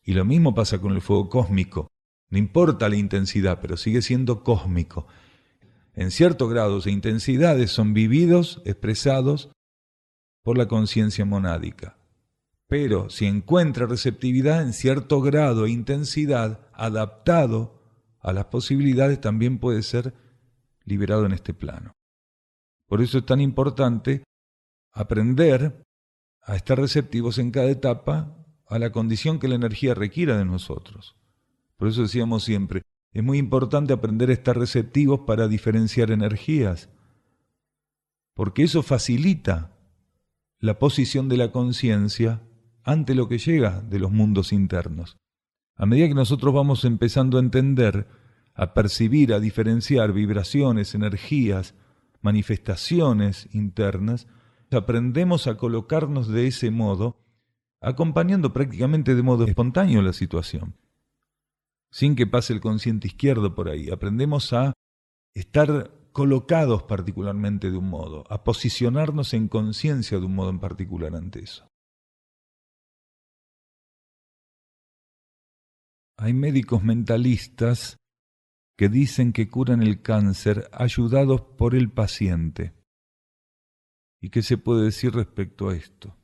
Y lo mismo pasa con el fuego cósmico. No importa la intensidad, pero sigue siendo cósmico. En ciertos grados e intensidades son vividos, expresados por la conciencia monádica. Pero si encuentra receptividad en cierto grado e intensidad, adaptado a las posibilidades, también puede ser liberado en este plano. Por eso es tan importante aprender a estar receptivos en cada etapa a la condición que la energía requiera de nosotros. Por eso decíamos siempre, es muy importante aprender a estar receptivos para diferenciar energías, porque eso facilita la posición de la conciencia ante lo que llega de los mundos internos. A medida que nosotros vamos empezando a entender, a percibir, a diferenciar vibraciones, energías, manifestaciones internas, aprendemos a colocarnos de ese modo, acompañando prácticamente de modo espontáneo la situación, sin que pase el consciente izquierdo por ahí. Aprendemos a estar colocados particularmente de un modo, a posicionarnos en conciencia de un modo en particular ante eso. Hay médicos mentalistas que dicen que curan el cáncer ayudados por el paciente. ¿Y qué se puede decir respecto a esto?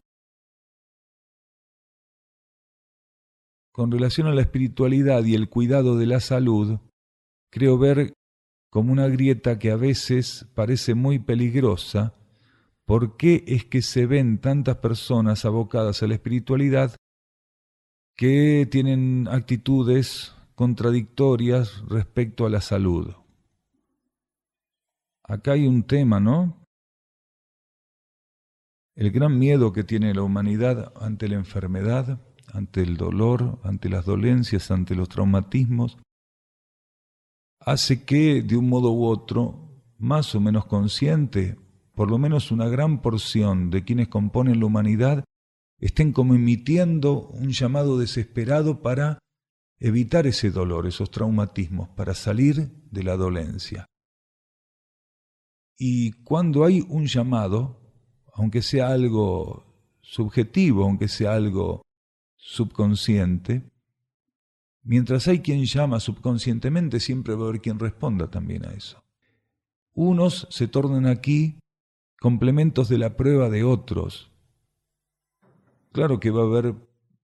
Con relación a la espiritualidad y el cuidado de la salud, creo ver como una grieta que a veces parece muy peligrosa. ¿Por qué es que se ven tantas personas abocadas a la espiritualidad que tienen actitudes contradictorias respecto a la salud. Acá hay un tema, ¿no? El gran miedo que tiene la humanidad ante la enfermedad, ante el dolor, ante las dolencias, ante los traumatismos, hace que de un modo u otro, más o menos consciente, por lo menos una gran porción de quienes componen la humanidad estén como emitiendo un llamado desesperado para evitar ese dolor, esos traumatismos, para salir de la dolencia. Y cuando hay un llamado, aunque sea algo subjetivo, aunque sea algo subconsciente, mientras hay quien llama subconscientemente, siempre va a haber quien responda también a eso. Unos se tornan aquí complementos de la prueba de otros. Claro que va a haber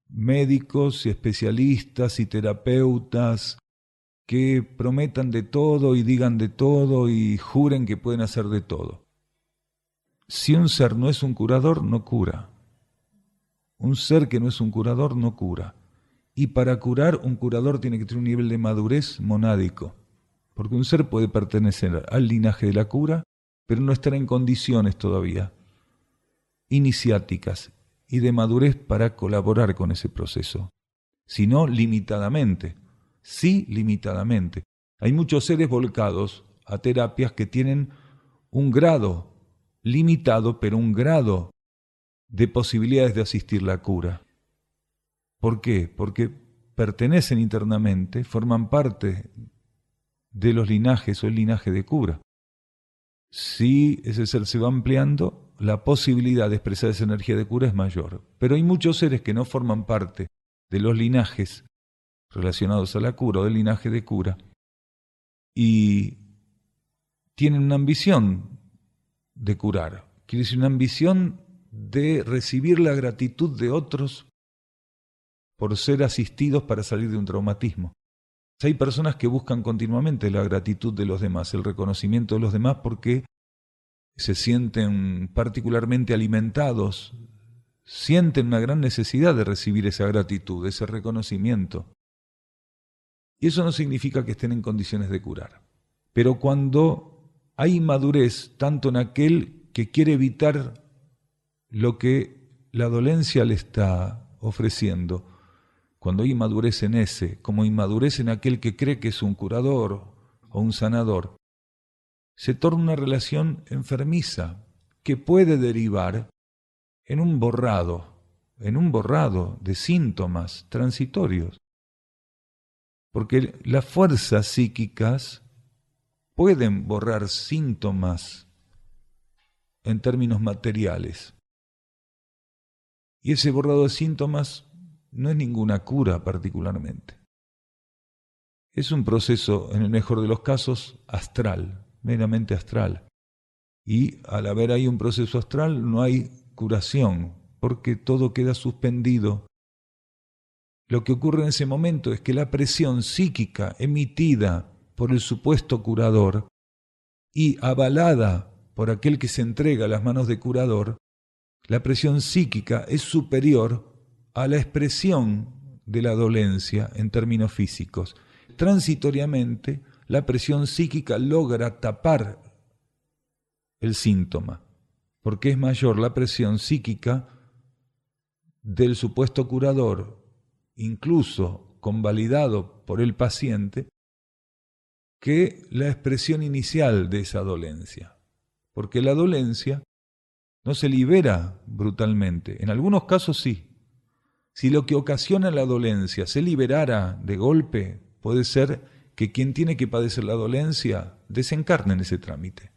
médicos y especialistas y terapeutas que prometan de todo y digan de todo y juren que pueden hacer de todo. Si un ser no es un curador, no cura. Un ser que no es un curador, no cura. Y para curar, un curador tiene que tener un nivel de madurez monádico. Porque un ser puede pertenecer al linaje de la cura, pero no estar en condiciones todavía iniciáticas y de madurez para colaborar con ese proceso, sino limitadamente, sí limitadamente. Hay muchos seres volcados a terapias que tienen un grado limitado, pero un grado de posibilidades de asistir la cura. ¿Por qué? Porque pertenecen internamente, forman parte de los linajes o el linaje de cura. Si ese ser se va ampliando, la posibilidad de expresar esa energía de cura es mayor. Pero hay muchos seres que no forman parte de los linajes relacionados a la cura o del linaje de cura y tienen una ambición de curar. Quiere decir, una ambición de recibir la gratitud de otros por ser asistidos para salir de un traumatismo. Hay personas que buscan continuamente la gratitud de los demás, el reconocimiento de los demás porque se sienten particularmente alimentados, sienten una gran necesidad de recibir esa gratitud, ese reconocimiento. Y eso no significa que estén en condiciones de curar. Pero cuando hay inmadurez, tanto en aquel que quiere evitar lo que la dolencia le está ofreciendo, cuando hay inmadurez en ese, como inmadurez en aquel que cree que es un curador o un sanador, se torna una relación enfermiza que puede derivar en un borrado de síntomas transitorios. Porque las fuerzas psíquicas pueden borrar síntomas en términos materiales. Y ese borrado de síntomas no es ninguna cura particularmente. Es un proceso, en el mejor de los casos, astral, meramente astral. Y al haber ahí un proceso astral no hay curación, porque todo queda suspendido. Lo que ocurre en ese momento es que la presión psíquica emitida por el supuesto curador y avalada por aquel que se entrega a las manos de curador, la presión psíquica es superior a la expresión de la dolencia en términos físicos. Transitoriamente, la presión psíquica logra tapar el síntoma, porque es mayor la presión psíquica del supuesto curador, incluso convalidado por el paciente, que la expresión inicial de esa dolencia. Porque la dolencia no se libera brutalmente, en algunos casos sí. Si lo que ocasiona la dolencia se liberara de golpe, puede ser que quien tiene que padecer la dolencia desencarne en ese trámite.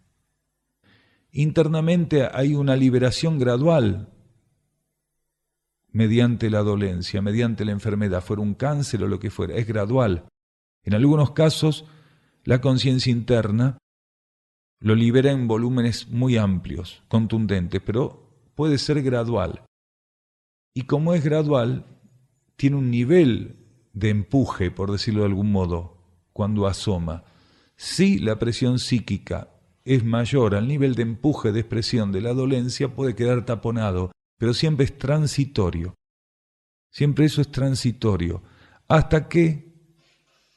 Internamente hay una liberación gradual mediante la dolencia, mediante la enfermedad, fuera un cáncer o lo que fuera, es gradual. En algunos casos, la conciencia interna lo libera en volúmenes muy amplios, contundentes, pero puede ser gradual. Y como es gradual, tiene un nivel de empuje, por decirlo de algún modo, cuando asoma. Si la presión psíquica es mayor al nivel de empuje de expresión de la dolencia, puede quedar taponado, pero siempre es transitorio. Siempre eso es transitorio. Hasta que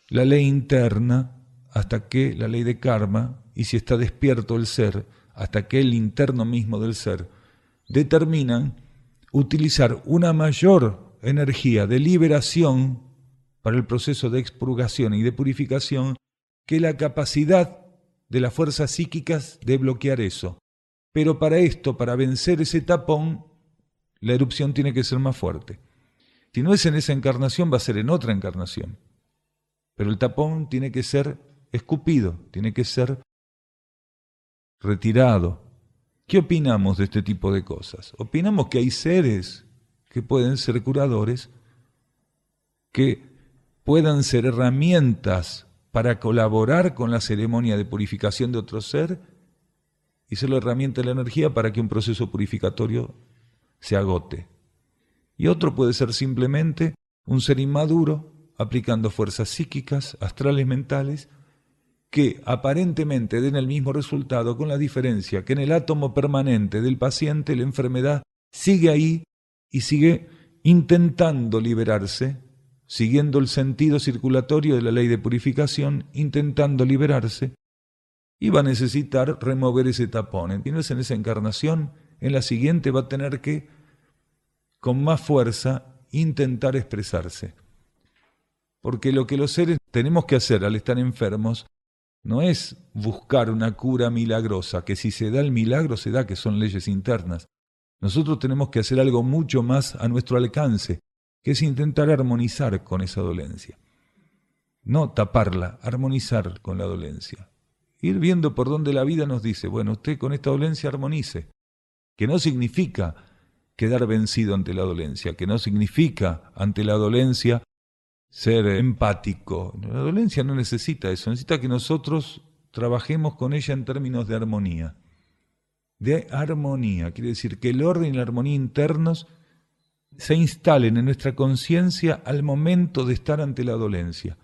la ley interna, hasta que la ley de karma, y si está despierto el ser, hasta que el interno mismo del ser, determinan utilizar una mayor energía de liberación para el proceso de expurgación y de purificación que la capacidad de las fuerzas psíquicas de bloquear eso. Pero para esto, para vencer ese tapón, la erupción tiene que ser más fuerte. Si no es en esa encarnación, va a ser en otra encarnación. Pero el tapón tiene que ser escupido, tiene que ser retirado. ¿Qué opinamos de este tipo de cosas? Opinamos que hay seres que pueden ser curadores, que puedan ser herramientas para colaborar con la ceremonia de purificación de otro ser y ser la herramienta de la energía para que un proceso purificatorio se agote. Y otro puede ser simplemente un ser inmaduro aplicando fuerzas psíquicas, astrales, mentales, que aparentemente den el mismo resultado, con la diferencia que en el átomo permanente del paciente la enfermedad sigue ahí y sigue intentando liberarse, siguiendo el sentido circulatorio de la ley de purificación, intentando liberarse, y va a necesitar remover ese tapón. ¿Entiendes? En esa encarnación, en la siguiente va a tener que, con más fuerza, intentar expresarse. Porque lo que los seres tenemos que hacer al estar enfermos no es buscar una cura milagrosa, que si se da el milagro se da, que son leyes internas. Nosotros tenemos que hacer algo mucho más a nuestro alcance, que es intentar armonizar con esa dolencia. No taparla, armonizar con la dolencia. Ir viendo por dónde la vida nos dice, bueno, usted con esta dolencia armonice, que no significa quedar vencido ante la dolencia, que no significa ante la dolencia ser empático. La dolencia no necesita eso, necesita que nosotros trabajemos con ella en términos de armonía. De armonía, quiere decir que el orden y la armonía internos se instalen en nuestra conciencia al momento de estar ante la dolencia.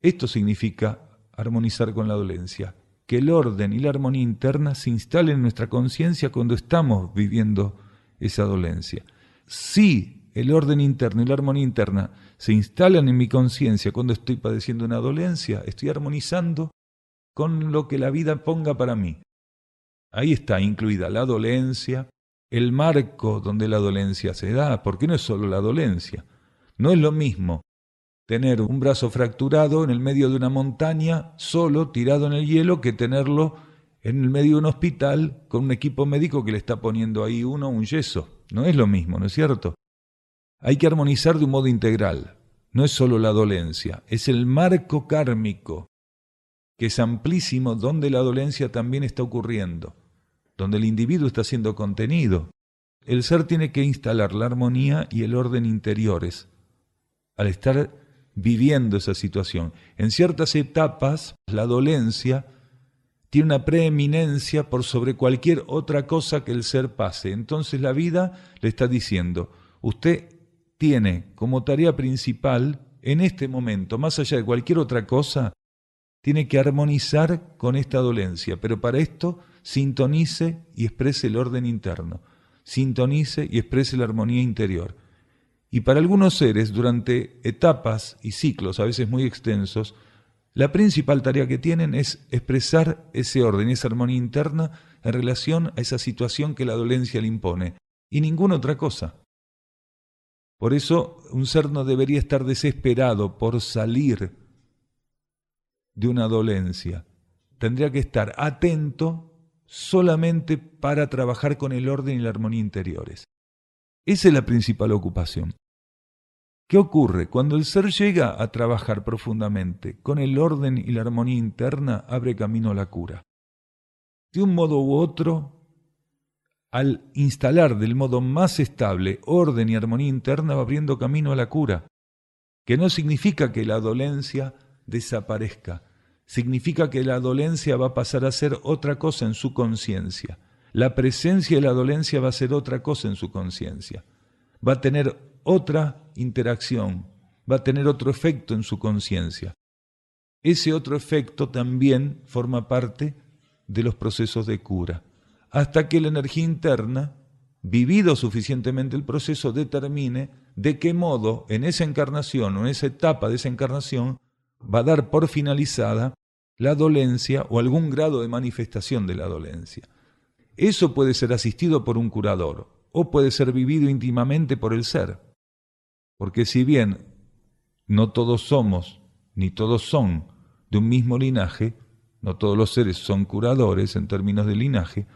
Esto significa armonizar con la dolencia, que el orden y la armonía interna se instalen en nuestra conciencia cuando estamos viviendo esa dolencia. Si el orden interno y la armonía interna se instalan en mi conciencia cuando estoy padeciendo una dolencia, estoy armonizando con lo que la vida ponga para mí. Ahí está incluida la dolencia, el marco donde la dolencia se da, porque no es solo la dolencia. No es lo mismo tener un brazo fracturado en el medio de una montaña, solo, tirado en el hielo, que tenerlo en el medio de un hospital con un equipo médico que le está poniendo ahí un yeso. No es lo mismo, ¿no es cierto? Hay que armonizar de un modo integral. No es solo la dolencia, es el marco kármico, que es amplísimo, donde la dolencia también está ocurriendo, donde el individuo está siendo contenido. El ser tiene que instalar la armonía y el orden interiores al estar viviendo esa situación. En ciertas etapas, la dolencia tiene una preeminencia por sobre cualquier otra cosa que el ser pase. Entonces la vida le está diciendo, usted tiene como tarea principal, en este momento, más allá de cualquier otra cosa, tiene que armonizar con esta dolencia, pero para esto sintonice y exprese el orden interno, sintonice y exprese la armonía interior. Y para algunos seres, durante etapas y ciclos a veces muy extensos, la principal tarea que tienen es expresar ese orden, esa armonía interna en relación a esa situación que la dolencia le impone, y ninguna otra cosa. Por eso un ser no debería estar desesperado por salir de una dolencia. Tendría que estar atento solamente para trabajar con el orden y la armonía interiores. Esa es la principal ocupación. ¿Qué ocurre? Cuando el ser llega a trabajar profundamente con el orden y la armonía interna, abre camino a la cura. De un modo u otro, al instalar del modo más estable orden y armonía interna, va abriendo camino a la cura, que no significa que la dolencia desaparezca, significa que la dolencia va a pasar a ser otra cosa en su conciencia. La presencia de la dolencia va a ser otra cosa en su conciencia. Va a tener otra interacción, va a tener otro efecto en su conciencia. Ese otro efecto también forma parte de los procesos de cura, hasta que la energía interna vivido suficientemente el proceso, determine de qué modo en esa encarnación o en esa etapa de esa encarnación va a dar por finalizada la dolencia o algún grado de manifestación de la dolencia. Eso puede ser asistido por un curador o puede ser vivido íntimamente por el ser. Porque si bien no todos somos ni todos son de un mismo linaje, no todos los seres son curadores en términos de linaje,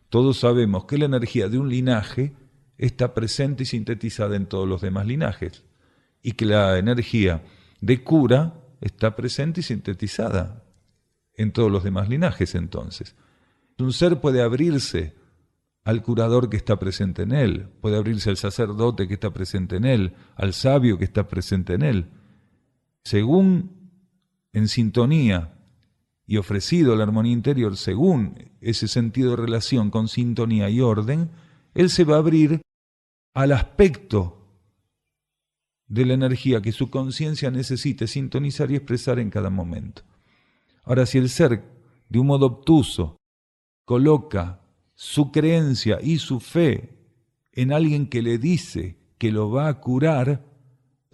todos sabemos que la energía de un linaje está presente y sintetizada en todos los demás linajes y que la energía de cura está presente y sintetizada en todos los demás linajes. Entonces, un ser puede abrirse al curador que está presente en él, puede abrirse al sacerdote que está presente en él, al sabio que está presente en él. Según en sintonía y ofrecido la armonía interior, según ese sentido de relación con sintonía y orden, él se va a abrir al aspecto de la energía que su conciencia necesite sintonizar y expresar en cada momento. Ahora, si el ser, de un modo obtuso, coloca su creencia y su fe en alguien que le dice que lo va a curar,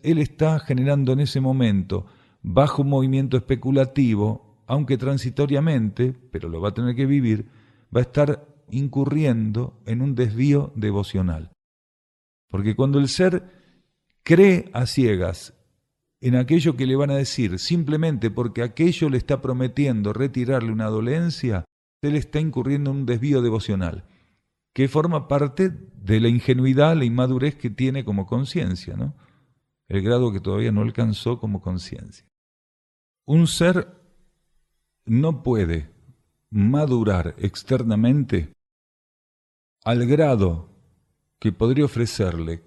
él está generando en ese momento, bajo un movimiento especulativo, aunque transitoriamente, pero lo va a tener que vivir, va a estar incurriendo en un desvío devocional. Porque cuando el ser cree a ciegas en aquello que le van a decir, simplemente porque aquello le está prometiendo retirarle una dolencia, él está incurriendo en un desvío devocional, que forma parte de la ingenuidad, la inmadurez que tiene como conciencia, ¿no? El grado que todavía no alcanzó como conciencia. Un ser no puede madurar externamente al grado que podría ofrecerle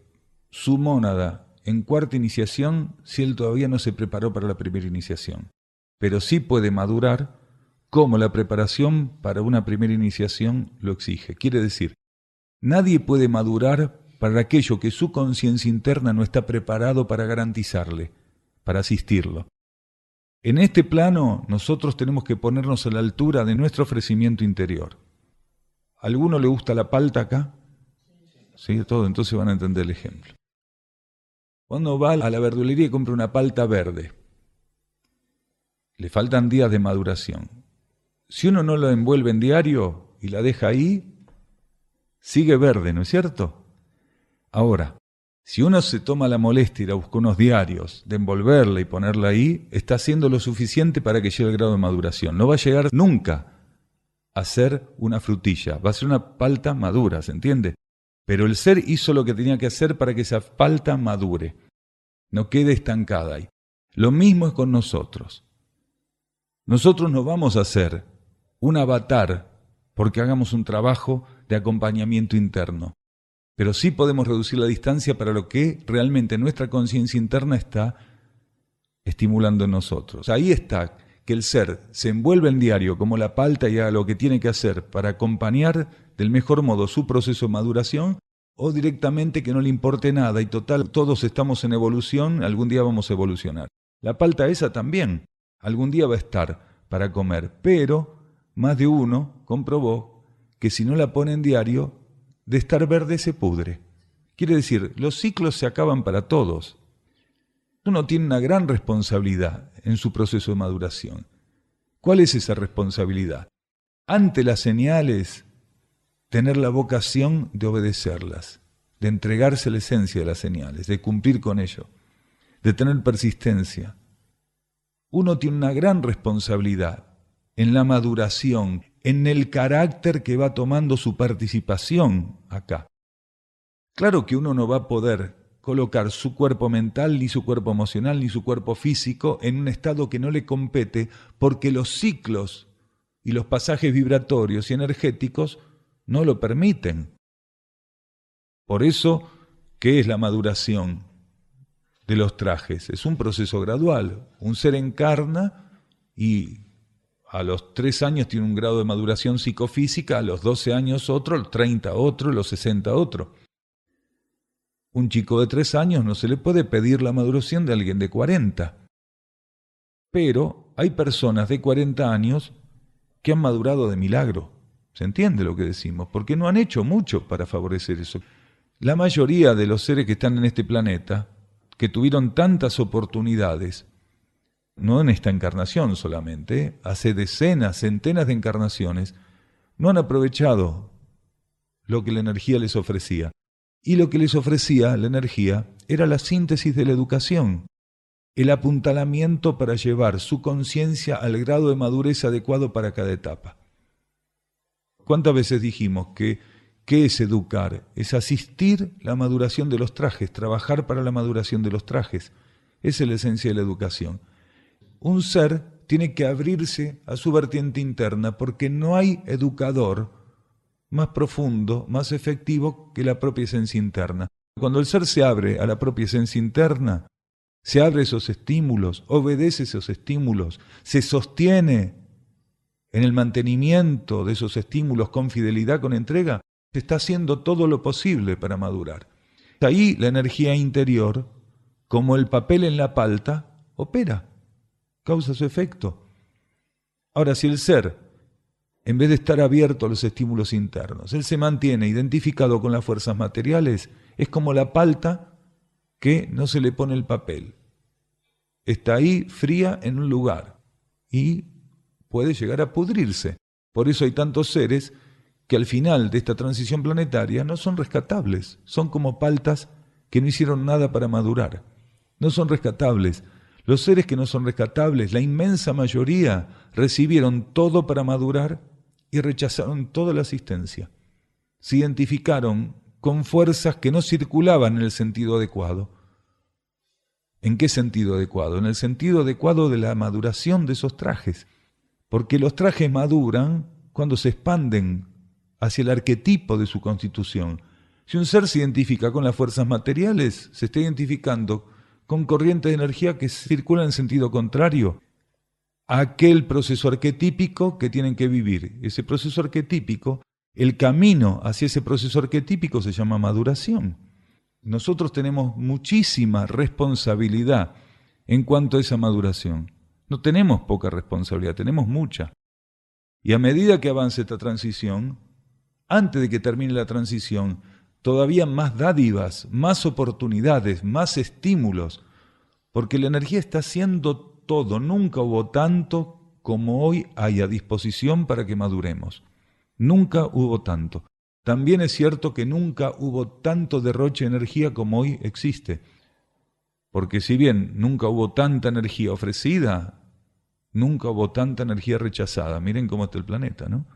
su mónada en cuarta iniciación si él todavía no se preparó para la primera iniciación. Pero sí puede madurar como la preparación para una primera iniciación lo exige. Quiere decir, nadie puede madurar para aquello que su conciencia interna no está preparado para garantizarle, para asistirlo. En este plano nosotros tenemos que ponernos a la altura de nuestro ofrecimiento interior. ¿A alguno le gusta la palta acá? Sí, todo, entonces van a entender el ejemplo. Cuando va a la verdulería y compra una palta verde, le faltan días de maduración. Si uno no lo envuelve en diario y la deja ahí, sigue verde, ¿no es cierto? Ahora, si uno se toma la molestia y la busca unos diarios de envolverla y ponerla ahí, está haciendo lo suficiente para que llegue al grado de maduración. No va a llegar nunca a ser una frutilla, va a ser una palta madura, ¿se entiende? Pero el ser hizo lo que tenía que hacer para que esa palta madure, no quede estancada ahí. Lo mismo es con nosotros. Nosotros no vamos a hacer un avatar porque hagamos un trabajo de acompañamiento interno, pero sí podemos reducir la distancia para lo que realmente nuestra conciencia interna está estimulando en nosotros. Ahí está, que el ser se envuelve en diario como la palta y haga lo que tiene que hacer para acompañar del mejor modo su proceso de maduración, o directamente que no le importe nada y total, todos estamos en evolución, algún día vamos a evolucionar. La palta esa también, algún día va a estar para comer, pero más de uno comprobó que si no la pone en diario, de estar verde se pudre. Quiere decir, los ciclos se acaban para todos. Uno tiene una gran responsabilidad en su proceso de maduración. ¿Cuál es esa responsabilidad? Ante las señales, tener la vocación de obedecerlas, de entregarse a la esencia de las señales, de cumplir con ello, de tener persistencia. Uno tiene una gran responsabilidad en la maduración, en el carácter que va tomando su participación acá. Claro que uno no va a poder colocar su cuerpo mental, ni su cuerpo emocional, ni su cuerpo físico en un estado que no le compete, porque los ciclos y los pasajes vibratorios y energéticos no lo permiten. Por eso, ¿qué es la maduración de los trajes? Es un proceso gradual. Un ser encarna y a los 3 años tiene un grado de maduración psicofísica, a los 12 años otro, a los 30 otro, a los 60 otro. Un chico de 3 años no se le puede pedir la maduración de alguien de 40. Pero hay personas de 40 años que han madurado de milagro. ¿Se entiende lo que decimos? Porque no han hecho mucho para favorecer eso. La mayoría de los seres que están en este planeta, que tuvieron tantas oportunidades, no en esta encarnación solamente, hace decenas, centenas de encarnaciones, no han aprovechado lo que la energía les ofrecía. Y lo que les ofrecía la energía era la síntesis de la educación, el apuntalamiento para llevar su conciencia al grado de madurez adecuado para cada etapa. ¿Cuántas veces dijimos que qué es educar? Es asistir la maduración de los trajes, trabajar para la maduración de los trajes. Esa es la esencia de la educación. Un ser tiene que abrirse a su vertiente interna porque no hay educador más profundo, más efectivo que la propia esencia interna. Cuando el ser se abre a la propia esencia interna, se abre a esos estímulos, obedece esos estímulos, se sostiene en el mantenimiento de esos estímulos con fidelidad, con entrega, se está haciendo todo lo posible para madurar. Ahí la energía interior, como el papel en la palta, opera, causa su efecto. Ahora, si el ser, en vez de estar abierto a los estímulos internos, él se mantiene identificado con las fuerzas materiales, es como la palta que no se le pone el papel. Está ahí fría en un lugar y puede llegar a pudrirse. Por eso hay tantos seres que al final de esta transición planetaria no son rescatables, son como paltas que no hicieron nada para madurar. No son rescatables. Los seres que no son rescatables, la inmensa mayoría, recibieron todo para madurar y rechazaron toda la asistencia. Se identificaron con fuerzas que no circulaban en el sentido adecuado. ¿En qué sentido adecuado? En el sentido adecuado de la maduración de esos trajes. Porque los trajes maduran cuando se expanden hacia el arquetipo de su constitución. Si un ser se identifica con las fuerzas materiales, se está identificando con corrientes de energía que circulan en sentido contrario a aquel proceso arquetípico que tienen que vivir. Ese proceso arquetípico, el camino hacia ese proceso arquetípico se llama maduración. Nosotros tenemos muchísima responsabilidad en cuanto a esa maduración. No tenemos poca responsabilidad, tenemos mucha. Y a medida que avance esta transición, antes de que termine la transición, todavía más dádivas, más oportunidades, más estímulos, porque la energía está haciendo todo, nunca hubo tanto como hoy hay a disposición para que maduremos. Nunca hubo tanto. También es cierto que nunca hubo tanto derroche de energía como hoy existe. Porque si bien nunca hubo tanta energía ofrecida, nunca hubo tanta energía rechazada. Miren cómo está el planeta, ¿no?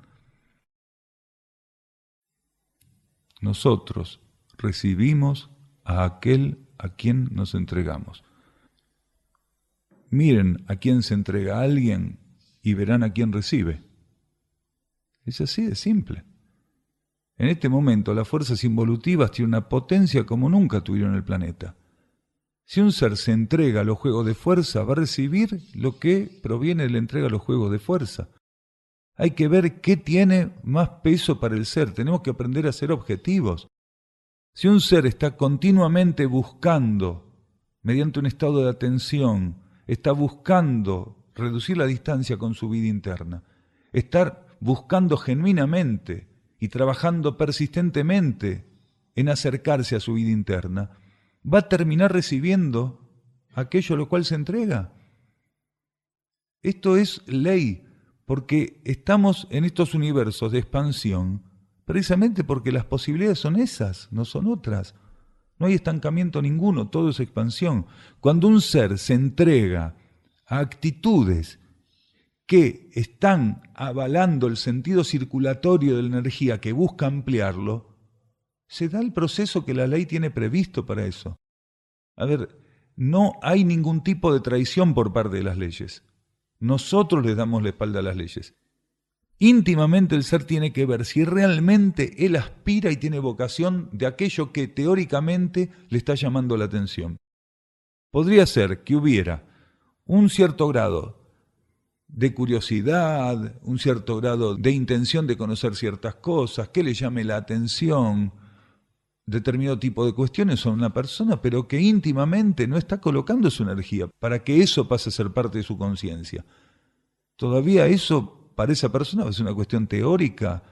Nosotros recibimos a aquel a quien nos entregamos. Miren a quién se entrega a alguien y verán a quién recibe. Es así de simple. En este momento las fuerzas involutivas tienen una potencia como nunca tuvieron en el planeta. Si un ser se entrega a los juegos de fuerza, va a recibir lo que proviene de la entrega a los juegos de fuerza. Hay que ver qué tiene más peso para el ser. Tenemos que aprender a ser objetivos. Si un ser está continuamente buscando, mediante un estado de atención, está buscando reducir la distancia con su vida interna, estar buscando genuinamente y trabajando persistentemente en acercarse a su vida interna, va a terminar recibiendo aquello a lo cual se entrega. Esto es ley, porque estamos en estos universos de expansión, precisamente porque las posibilidades son esas, no son otras. No hay estancamiento ninguno, todo es expansión. Cuando un ser se entrega a actitudes que están avalando el sentido circulatorio de la energía que busca ampliarlo, se da el proceso que la ley tiene previsto para eso. A ver, no hay ningún tipo de traición por parte de las leyes. Nosotros les damos la espalda a las leyes. Íntimamente el ser tiene que ver si realmente él aspira y tiene vocación de aquello que teóricamente le está llamando la atención. Podría ser que hubiera un cierto grado de curiosidad, un cierto grado de intención de conocer ciertas cosas, que le llame la atención, determinado tipo de cuestiones a una persona, pero que íntimamente no está colocando su energía para que eso pase a ser parte de su conciencia. Todavía eso para esa persona va a ser una cuestión teórica,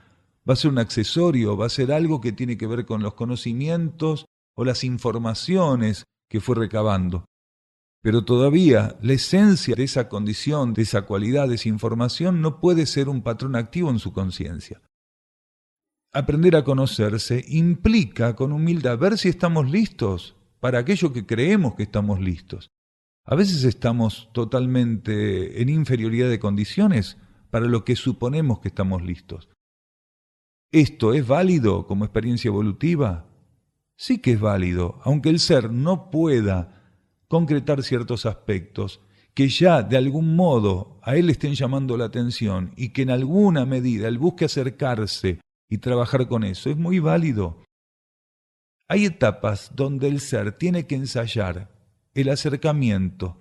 va a ser un accesorio, va a ser algo que tiene que ver con los conocimientos o las informaciones que fue recabando. Pero todavía la esencia de esa condición, de esa cualidad, de esa información, no puede ser un patrón activo en su conciencia. Aprender a conocerse implica, con humildad, ver si estamos listos para aquello que creemos que estamos listos. A veces estamos totalmente en inferioridad de condiciones para lo que suponemos que estamos listos. ¿Esto es válido como experiencia evolutiva? Sí que es válido, aunque el ser no pueda concretar ciertos aspectos que ya de algún modo a él le estén llamando la atención y que en alguna medida él busque acercarse y trabajar con eso, es muy válido. Hay etapas donde el ser tiene que ensayar el acercamiento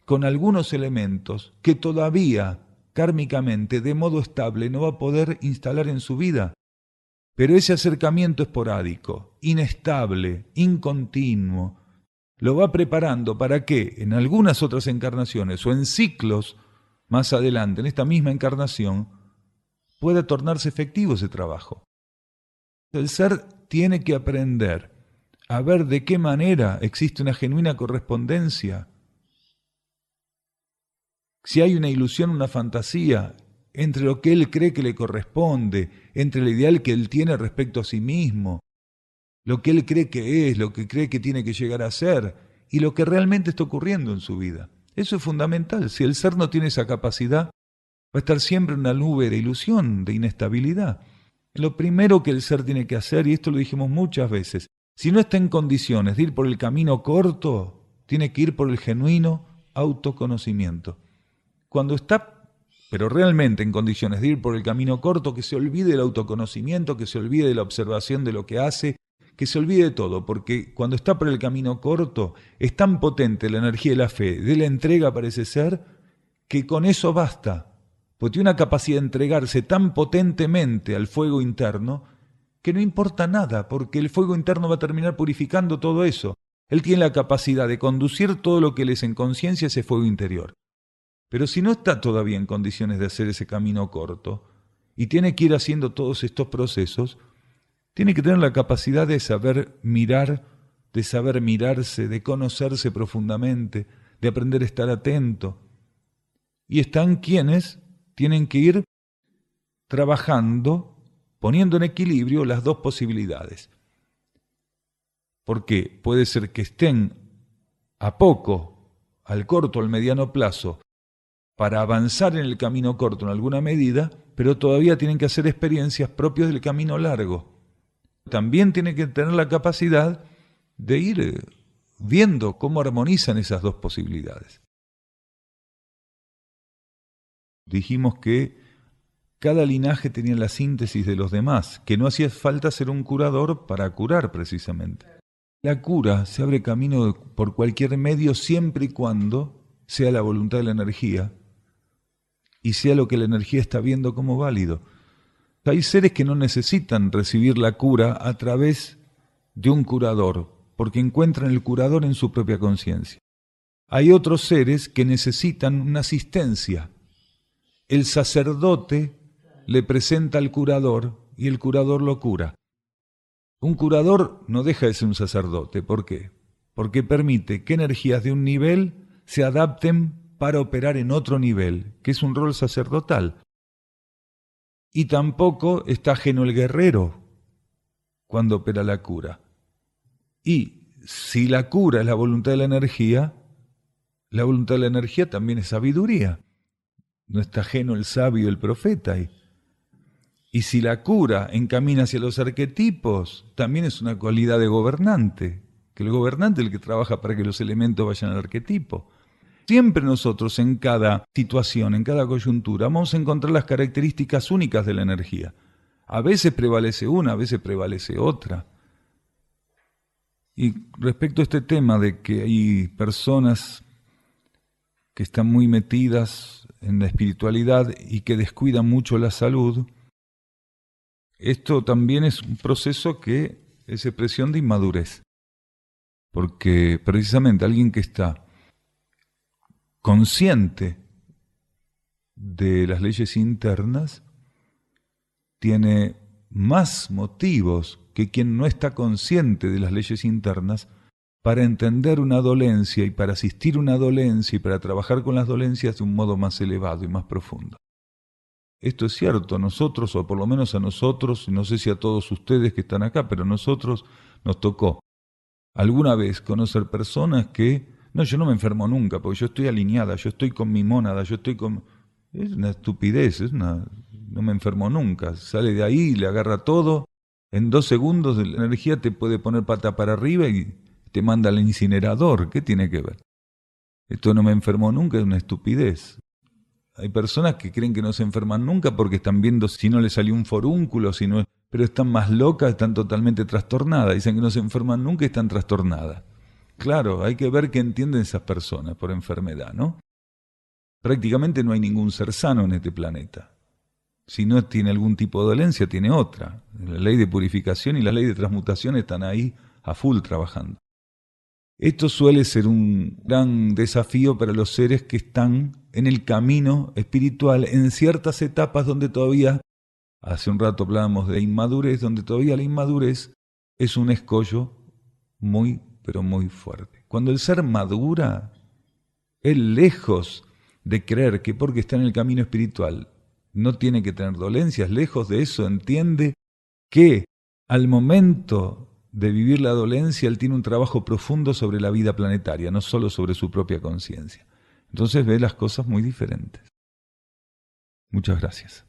con algunos elementos que todavía kármicamente, de modo estable, no va a poder instalar en su vida. Pero ese acercamiento esporádico, inestable, incontinuo, lo va preparando para que en algunas otras encarnaciones o en ciclos más adelante, en esta misma encarnación, pueda tornarse efectivo ese trabajo. El ser tiene que aprender a ver de qué manera existe una genuina correspondencia. Si hay una ilusión, una fantasía entre lo que él cree que le corresponde, entre el ideal que él tiene respecto a sí mismo, lo que él cree que es, lo que cree que tiene que llegar a ser y lo que realmente está ocurriendo en su vida. Eso es fundamental. Si el ser no tiene esa capacidad, va a estar siempre en una nube de ilusión, de inestabilidad. Lo primero que el ser tiene que hacer, y esto lo dijimos muchas veces, si no está en condiciones de ir por el camino corto, tiene que ir por el genuino autoconocimiento. Cuando está, pero realmente en condiciones de ir por el camino corto, que se olvide del autoconocimiento, que se olvide de la observación de lo que hace, que se olvide de todo, porque cuando está por el camino corto, es tan potente la energía de la fe, de la entrega parece ser, que con eso basta, porque tiene una capacidad de entregarse tan potentemente al fuego interno, que no importa nada, porque el fuego interno va a terminar purificando todo eso. Él tiene la capacidad de conducir todo lo que él es en conciencia a ese fuego interior. Pero si no está todavía en condiciones de hacer ese camino corto, y tiene que ir haciendo todos estos procesos, tiene que tener la capacidad de saber mirar, de saber mirarse, de conocerse profundamente, de aprender a estar atento. Y están quienes tienen que ir trabajando, poniendo en equilibrio las dos posibilidades. Porque puede ser que estén a poco, al corto, al mediano plazo, para avanzar en el camino corto en alguna medida, pero todavía tienen que hacer experiencias propias del camino largo. También tienen que tener la capacidad de ir viendo cómo armonizan esas dos posibilidades. Dijimos que cada linaje tenía la síntesis de los demás, que no hacía falta ser un curador para curar precisamente. La cura se abre camino por cualquier medio siempre y cuando sea la voluntad de la energía y sea lo que la energía está viendo como válido. Hay seres que no necesitan recibir la cura a través de un curador, porque encuentran el curador en su propia conciencia. Hay otros seres que necesitan una asistencia. El sacerdote le presenta al curador y el curador lo cura. Un curador no deja de ser un sacerdote. ¿Por qué? Porque permite que energías de un nivel se adapten para operar en otro nivel, que es un rol sacerdotal. Y tampoco está ajeno el guerrero cuando opera la cura. Y si la cura es la voluntad de la energía también es sabiduría. No está ajeno el sabio y el profeta. Y si la cura encamina hacia los arquetipos, también es una cualidad de gobernante, que el gobernante es el que trabaja para que los elementos vayan al arquetipo. Siempre nosotros en cada situación, en cada coyuntura, vamos a encontrar las características únicas de la energía. A veces prevalece una, a veces prevalece otra. Y respecto a este tema de que hay personas que están muy metidas en la espiritualidad y que descuidan mucho la salud, esto también es un proceso que es expresión de inmadurez. Porque precisamente alguien que está consciente de las leyes internas tiene más motivos que quien no está consciente de las leyes internas para entender una dolencia y para asistir a una dolencia y para trabajar con las dolencias de un modo más elevado y más profundo. Esto es cierto, nosotros, o por lo menos a nosotros, no sé si a todos ustedes que están acá, pero a nosotros nos tocó alguna vez conocer personas que, no, yo no me enfermo nunca, porque yo estoy alineada, yo estoy con mi mónada, yo estoy con... Es una estupidez, no me enfermo nunca, sale de ahí, le agarra todo, en 2 segundos la energía te puede poner pata para arriba y te manda al incinerador, ¿qué tiene que ver? Esto no me enfermó nunca, es una estupidez. Hay personas que creen que no se enferman nunca porque están viendo si no le salió un forúnculo, si no, pero están más locas, están totalmente trastornadas. Dicen que no se enferman nunca y están trastornadas. Claro, hay que ver qué entienden esas personas por enfermedad, ¿no? Prácticamente no hay ningún ser sano en este planeta. Si no tiene algún tipo de dolencia, tiene otra. La ley de purificación y la ley de transmutación están ahí a full trabajando. Esto suele ser un gran desafío para los seres que están en el camino espiritual en ciertas etapas donde todavía, hace un rato hablábamos de inmadurez, donde todavía la inmadurez es un escollo muy, pero muy fuerte. Cuando el ser madura, él lejos de creer que porque está en el camino espiritual no tiene que tener dolencias, lejos de eso entiende que al momento de vivir la dolencia, él tiene un trabajo profundo sobre la vida planetaria, no solo sobre su propia conciencia. Entonces ve las cosas muy diferentes. Muchas gracias.